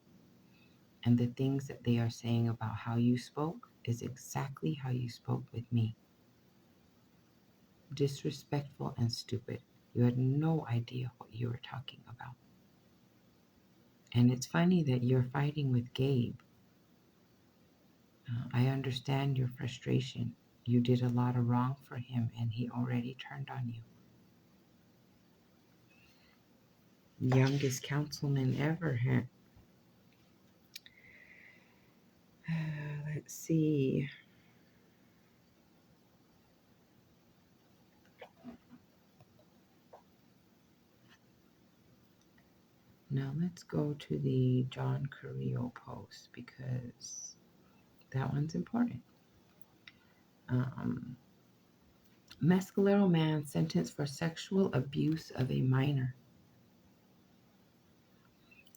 And the things that they are saying about how you spoke is exactly how you spoke with me. Disrespectful and stupid. You had no idea what you were talking about. And it's funny that you're fighting with Gabe. I understand your frustration. You did a lot of wrong for him and he already turned on you. Youngest councilman ever, huh? Let's see. Now let's go to the John Carrillo post because that one's important. Mescalero man sentenced for sexual abuse of a minor.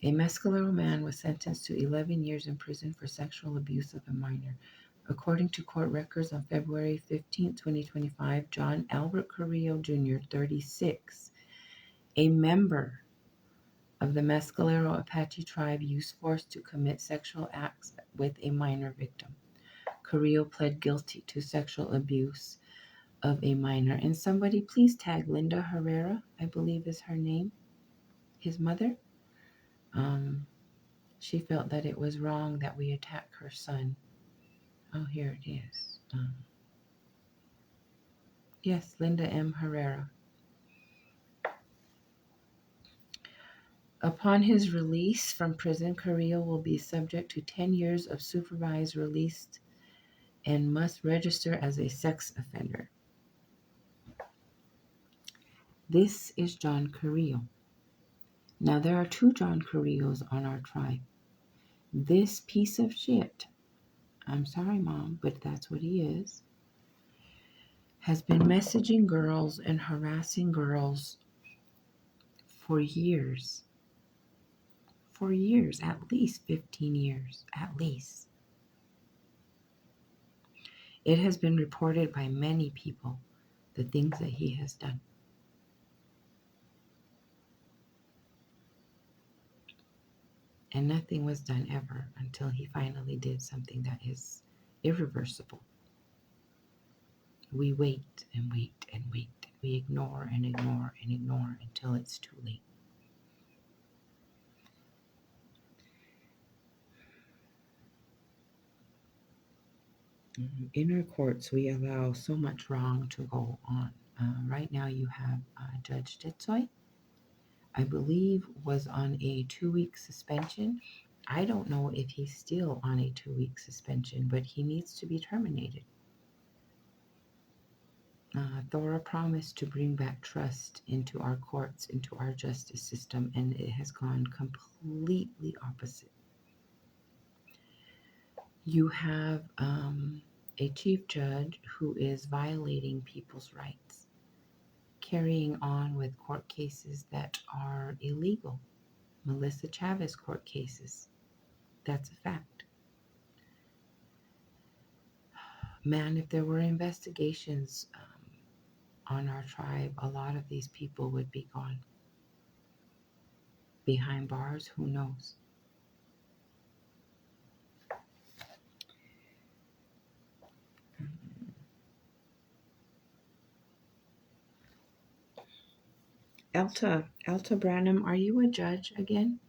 A Mescalero man was sentenced to 11 years in prison for sexual abuse of a minor. According to court records on February 15, 2025, John Albert Carrillo Jr., 36, a member of the Mescalero Apache tribe, used force to commit sexual acts with a minor victim. Carrillo pled guilty to sexual abuse of a minor. And somebody please tag Linda Herrera, I believe is her name, his mother. She felt that it was wrong that we attack her son. Oh, here it is. Yes, Linda M. Herrera. Upon his release from prison, Carrillo will be subject to 10 years of supervised release and must register as a sex offender. This is John Carrillo. Now, there are 2 John Carrillos on our tribe. This piece of shit, I'm sorry, Mom, but that's what he is, has been messaging girls and harassing girls for years. For years, at least 15 years, at least. It has been reported by many people, the things that he has done. And nothing was done ever until he finally did something that is irreversible. We wait and wait and wait. We ignore and ignore and ignore until it's too late. In our courts, we allow so much wrong to go on. Right now, you have Judge Ditsoy, I believe, was on a 2-week suspension. I don't know if he's still on a 2-week suspension, but he needs to be terminated. Thora promised to bring back trust into our courts, into our justice system, and it has gone completely opposite. You have a chief judge who is violating people's rights, carrying on with court cases that are illegal. Melissa Chavez court cases. That's a fact. Man, if there were investigations on our tribe, a lot of these people would be gone. Behind bars, who knows? Elta Branham, are you a judge again?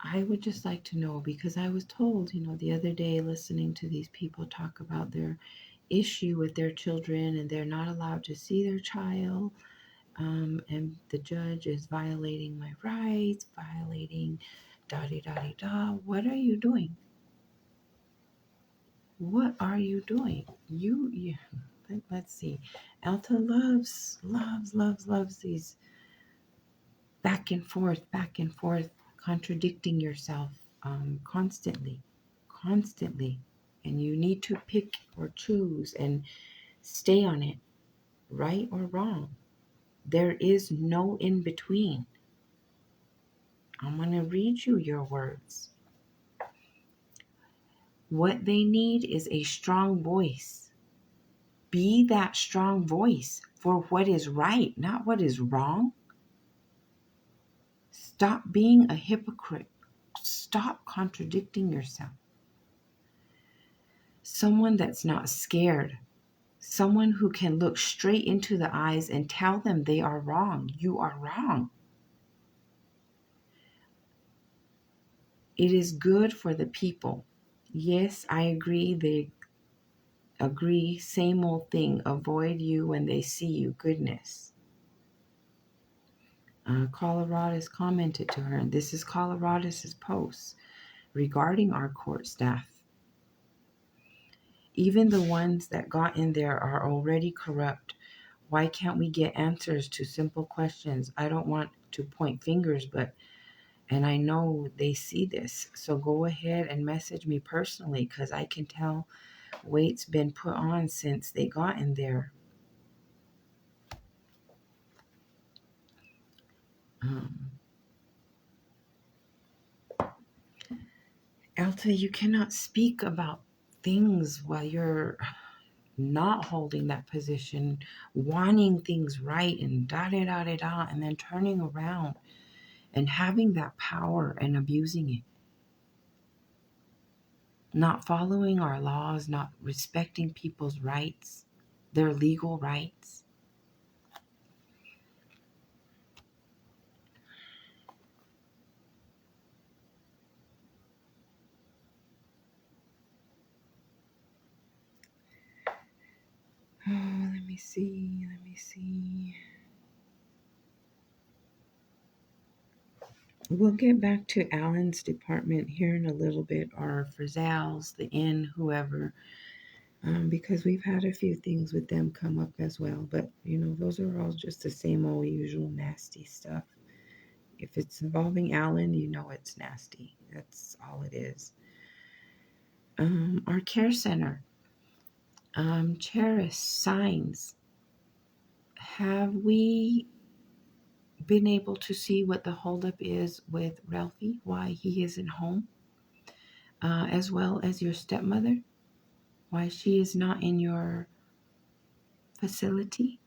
I would just like to know, because I was told, the other day listening to these people talk about their issue with their children and they're not allowed to see their child, and the judge is violating my rights, violating da-di-da-di-da. What are you doing? What are you doing? Let's see. Alta loves these back and forth, contradicting yourself constantly. And you need to pick or choose and stay on it, right or wrong. There is no in between. I'm going to read you your words. What they need is a strong voice. Be that strong voice for what is right, not what is wrong. Stop being a hypocrite. Stop contradicting yourself. Someone that's not scared. Someone who can look straight into the eyes and tell them they are wrong. You are wrong. It is good for the people. Yes, I agree. They agree. Same old thing. Avoid you when they see you. Goodness. Coloradus commented to her, and this is Coloradus's post regarding our court staff. Even the ones that got in there are already corrupt. Why can't we get answers to simple questions? I don't want to point fingers, and I know they see this. So go ahead and message me personally, because I can tell weight's been put on since they got in there. Alta, you cannot speak about things while you're not holding that position, wanting things right and da da da da da, and then turning around and having that power and abusing it. Not following our laws, not respecting people's rights, their legal rights. Oh, let me see. We'll get back to Alan's department here in a little bit, or Frizzell's, the inn, whoever, because we've had a few things with them come up as well. But, those are all just the same old usual nasty stuff. If it's involving Alan, it's nasty. That's all it is. Our care center, Cheris Signs. Have we been able to see what the holdup is with Ralphie, why he isn't home, as well as your stepmother, why she is not in your facility?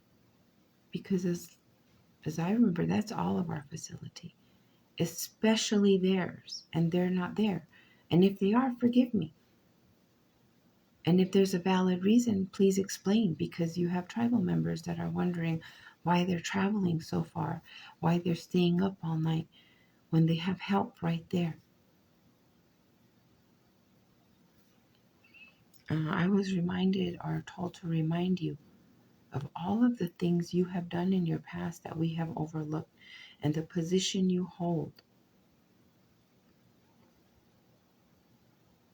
Because as I remember, that's all of our facility, especially theirs, and they're not there. And if they are, forgive me. And if there's a valid reason, please explain, because you have tribal members that are wondering why they're traveling so far, why they're staying up all night when they have help right there. I was reminded, or told to remind you, of all of the things you have done in your past that we have overlooked, and the position you hold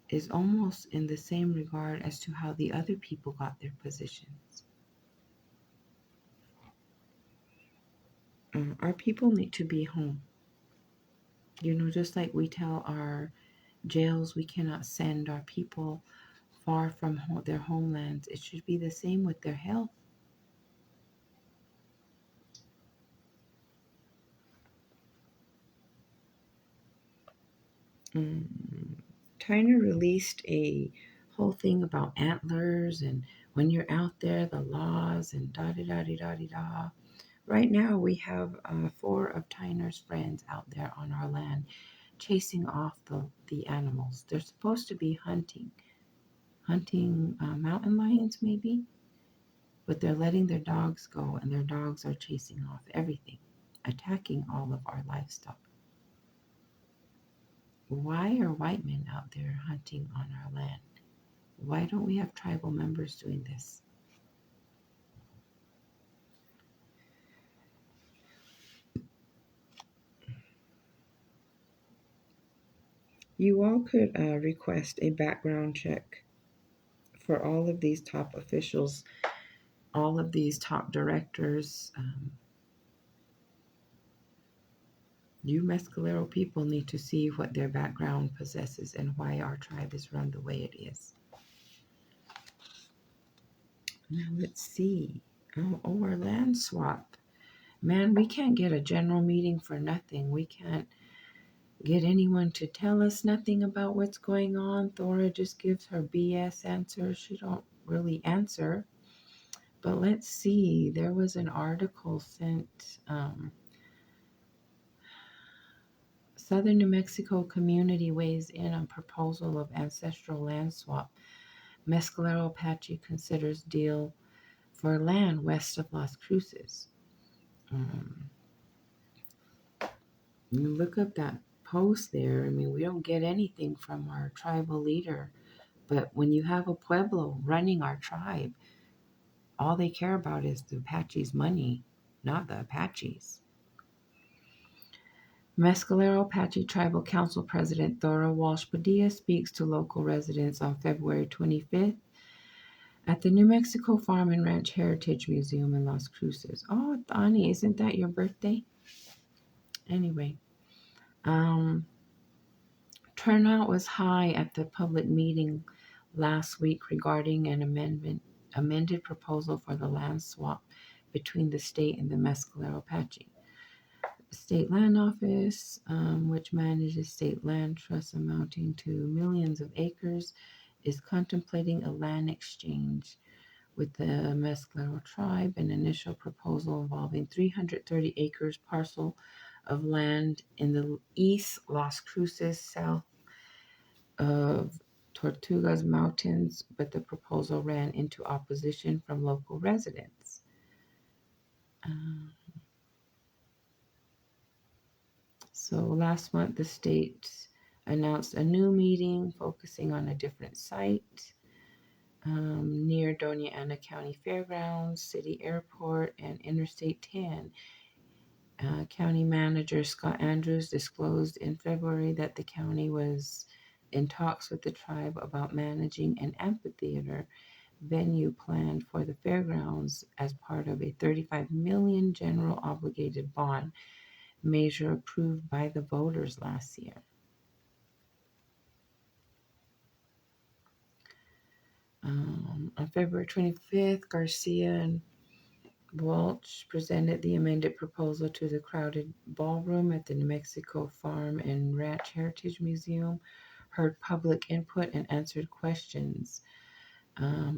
is almost in the same regard as to how the other people got their positions. Our people need to be home. Just like we tell our jails we cannot send our people far from their homelands, it should be the same with their health. Tyner released a whole thing about antlers and when you're out there, the laws and da da da da da da. Right now, we have 4 of Tyner's friends out there on our land chasing off the animals. They're supposed to be hunting mountain lions, maybe, but they're letting their dogs go, and their dogs are chasing off everything, attacking all of our livestock. Why are white men out there hunting on our land? Why don't we have tribal members doing this? You all could request a background check for all of these top officials, all of these top directors. You Mescalero people need to see what their background possesses and why our tribe is run the way it is. Now let's see. Oh, our land swap. Man, we can't get a general meeting for nothing. We can't get anyone to tell us nothing about what's going on. Thora just gives her BS answers. She don't really answer. But let's see. There was an article sent. Southern New Mexico community weighs in on proposal of ancestral land swap. Mescalero Apache considers deal for land west of Las Cruces. You look up that post there. I mean, we don't get anything from our tribal leader. But when you have a Pueblo running our tribe, all they care about is the Apaches' money, not the Apaches. Mescalero Apache Tribal Council President Thora Walsh Padilla speaks to local residents on February 25th at the New Mexico Farm and Ranch Heritage Museum in Las Cruces. Oh, Thani, isn't that your birthday? Anyway, turnout was high at the public meeting last week regarding an amended proposal for the land swap between the state and the Mescalero Apache. The State Land Office, which manages state land trusts amounting to millions of acres, is contemplating a land exchange with the Mescalero tribe. An initial proposal involving 330 acres parcel of land in the east Las Cruces, south of Tortugas Mountains, but the proposal ran into opposition from local residents. So last month, the state announced a new meeting focusing on a different site near Doña Ana County Fairgrounds, City Airport, and Interstate 10. County Manager Scott Andrews disclosed in February that the county was in talks with the tribe about managing an amphitheater venue planned for the fairgrounds as part of a $35 million general obligated bond measure approved by the voters last year. On February 25th, Garcia and Walsh presented the amended proposal to the crowded ballroom at the New Mexico Farm and Ranch Heritage Museum, heard public input, and answered questions.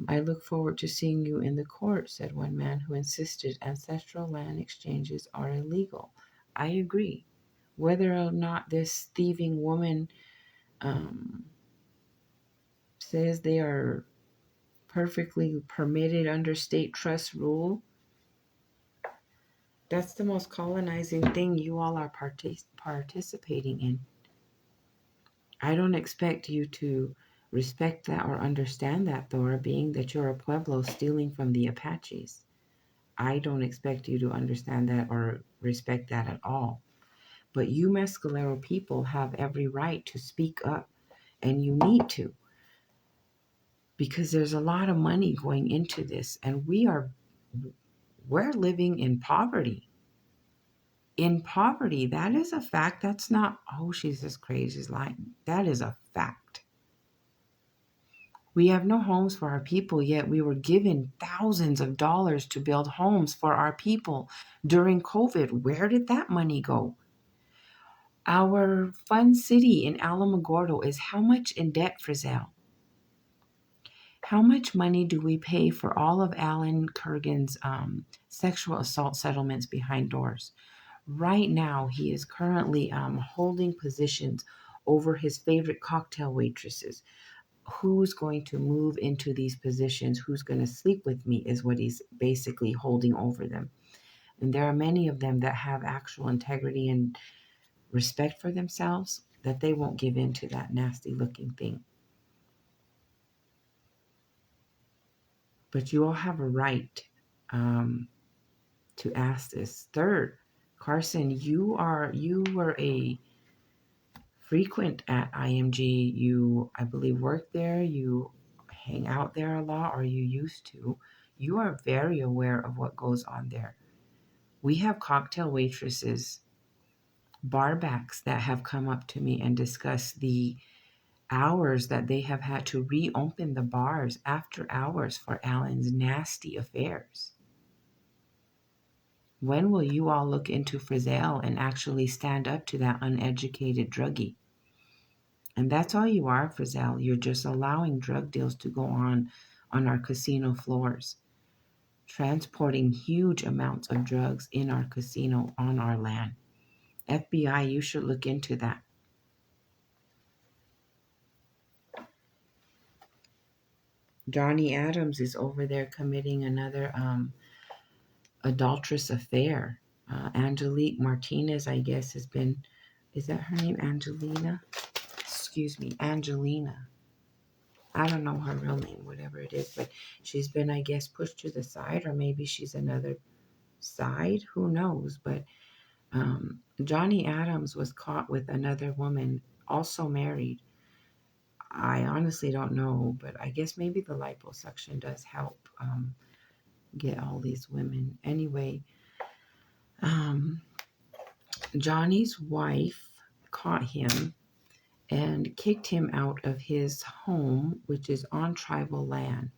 I look forward to seeing you in the court, said one man who insisted ancestral land exchanges are illegal. I agree. Whether or not this thieving woman says they are perfectly permitted under state trust rule, that's the most colonizing thing you all are participating in. I don't expect you to respect that or understand that, Thora, being that you're a Pueblo stealing from the Apaches. I don't expect you to understand that or respect that at all. But you Mescalero people have every right to speak up, and you need to, because there's a lot of money going into this, and we're living in poverty. In poverty, that is a fact. That's not, oh, she's just crazy, she's lying. That is a fact. We have no homes for our people, yet we were given thousands of dollars to build homes for our people during COVID. Where did that money go? Our fun city in Alamogordo is how much in debt, Frizzell? How much money do we pay for all of Alan Kurgan's sexual assault settlements behind doors? Right now, he is currently holding positions over his favorite cocktail waitresses. Who's going to move into these positions? Who's going to sleep with me is what he's basically holding over them. And there are many of them that have actual integrity and respect for themselves that they won't give in to that nasty looking thing. But you all have a right to ask this. Third, Carson, you were a frequent at IMG. You, I believe, work there. You hang out there a lot, or you used to. You are very aware of what goes on there. We have cocktail waitresses, barbacks that have come up to me and discussed the hours that they have had to reopen the bars after hours for Alan's nasty affairs. When will you all look into Frizzell and actually stand up to that uneducated druggie? And that's all you are, Frizzell. You're just allowing drug deals to go on our casino floors, transporting huge amounts of drugs in our casino on our land. FBI, you should look into that. Johnny Adams is over there committing another adulterous affair. Angelique Martinez, I guess, has been, is that her name? Angelina? Excuse me, Angelina. I don't know her real name, whatever it is, but she's been, I guess, pushed to the side, or maybe she's another side. Who knows? But Johnny Adams was caught with another woman, also married. I honestly don't know, but I guess maybe the liposuction does help get all these women. Anyway, Johnny's wife caught him and kicked him out of his home, which is on tribal land.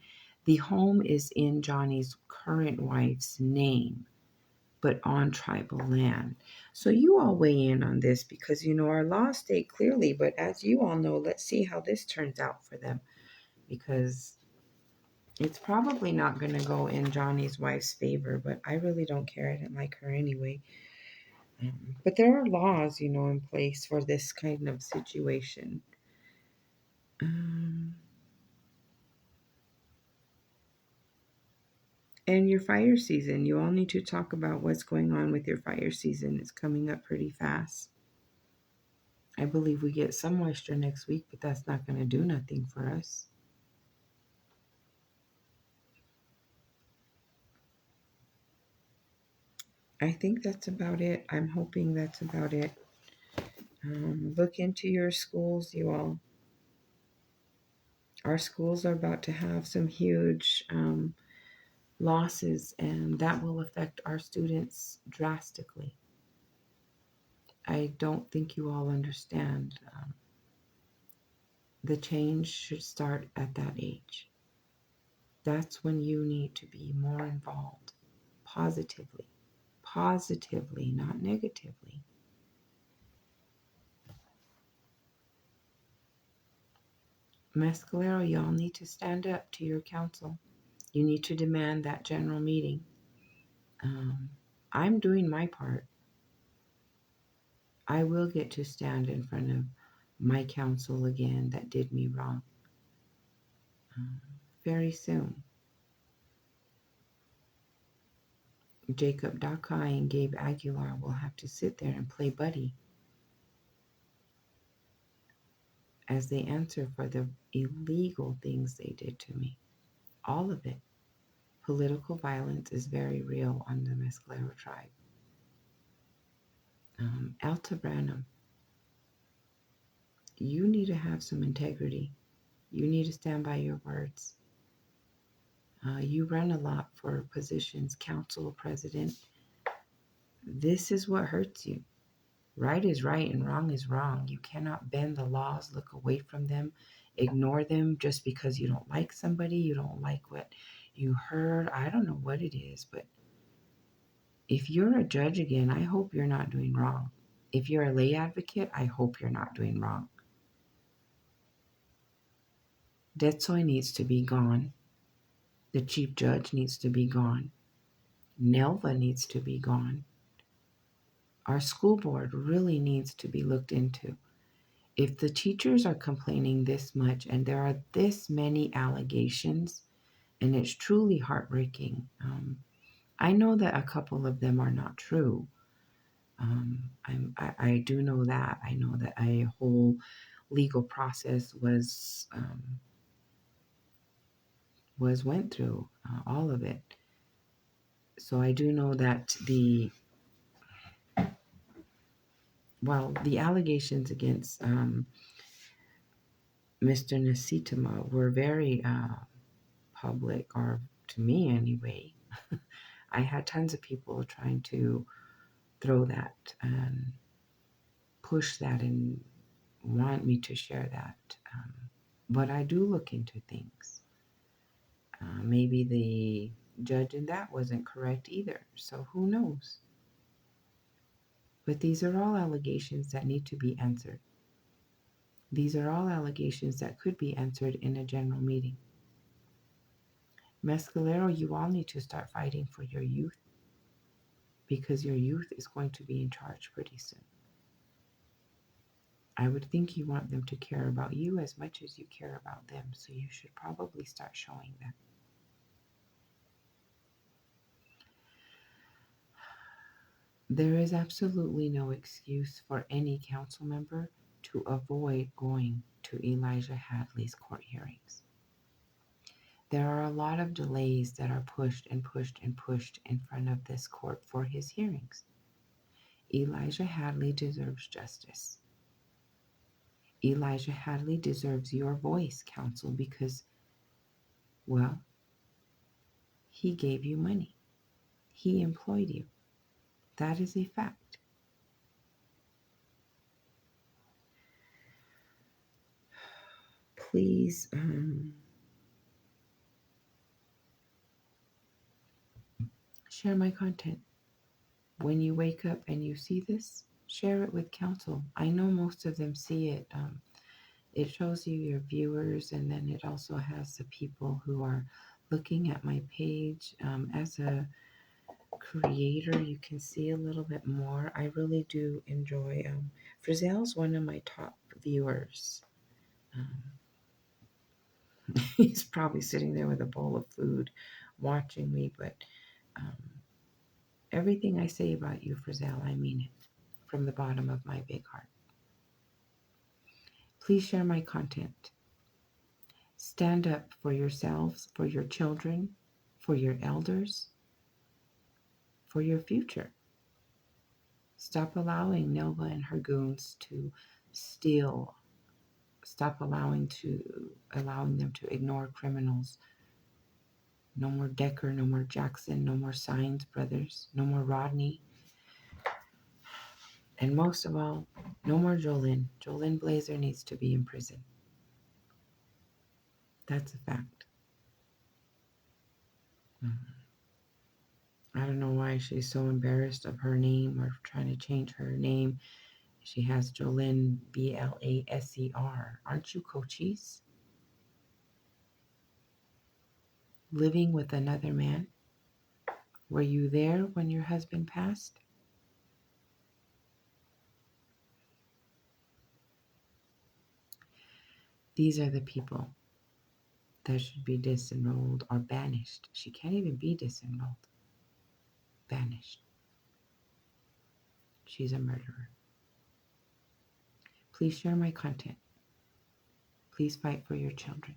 The home is in Johnny's current wife's name, but on tribal land. So you all weigh in on this because, our laws state clearly, but as you all know, let's see how this turns out for them, because it's probably not going to go in Johnny's wife's favor, but I really don't care. I didn't like her anyway. But there are laws, in place for this kind of situation. And your fire season, you all need to talk about what's going on with your fire season. It's coming up pretty fast. I believe we get some moisture next week, but that's not going to do nothing for us. I think that's about it. I'm hoping that's about it. Look into your schools, you all. Our schools are about to have some huge losses, and that will affect our students drastically. I don't think you all understand. The change should start at that age. That's when you need to be more involved positively. Positively, not negatively. Mescalero, y'all need to stand up to your council. You need to demand that general meeting. I'm doing my part. I will get to stand in front of my council again that did me wrong very soon. Jacob Dakai and Gabe Aguilar will have to sit there and play buddy as they answer for the illegal things they did to me. All of it. Political violence is very real on the Mescalero tribe. Alta Branham, you need to have some integrity. You need to stand by your words. You run a lot for positions, council, president. This is what hurts you. Right is right and wrong is wrong. You cannot bend the laws, look away from them, ignore them just because you don't like somebody, you don't like what you heard. I don't know what it is, but if you're a judge again, I hope you're not doing wrong. If you're a lay advocate, I hope you're not doing wrong. Detsoy needs to be gone. The chief judge needs to be gone. Nelva needs to be gone. Our school board really needs to be looked into. If the teachers are complaining this much and there are this many allegations, and it's truly heartbreaking. I know that a couple of them are not true. I do know that. I know that a whole legal process was went through, all of it. So I do know that the allegations against Mr. Nasitama were very public, or to me anyway. I had tons of people trying to throw that and push that and want me to share that. But I do look into things. Maybe judge in that wasn't correct either. So who knows? But these are all allegations that need to be answered. These are all allegations that could be answered in a general meeting. Mescalero, you all need to start fighting for your youth, because your youth is going to be in charge pretty soon. I would think you want them to care about you as much as you care about them, so you should probably start showing that. There is absolutely no excuse for any council member to avoid going to Elijah Hadley's court hearings. There are a lot of delays that are pushed and pushed and pushed in front of this court for his hearings. Elijah Hadley deserves justice. Elijah Hadley deserves your voice, counsel, because, well, he gave you money. He employed you. That is a fact. Please, share my content. When you wake up and you see this, share it with counsel. I know most of them see it. It shows you your viewers, and then it also has the people who are looking at my page. As a creator, you can see a little bit more. I really do enjoy. Frizel's one of my top viewers. He's probably sitting there with a bowl of food watching me, but um, everything I say about you, Frizel, I mean it from the bottom of my big heart. Please share my content. Stand up for yourselves, for your children, for your elders, for your future. Stop allowing Nova and her goons to steal. Stop allowing them to ignore criminals. No more Decker, no more Jackson, no more Sines brothers, no more Rodney. And most of all, no more Jolene. Jolene Blazer needs to be in prison. That's a fact. I don't know why she's so embarrassed of her name or trying to change her name. She has Jolene, Blaser. Aren't you Cochise? Living with another man? Were you there when your husband passed? These are the people that should be disenrolled or banished. She can't even be disenrolled. Banished. She's a murderer. Please share my content. Please fight for your children.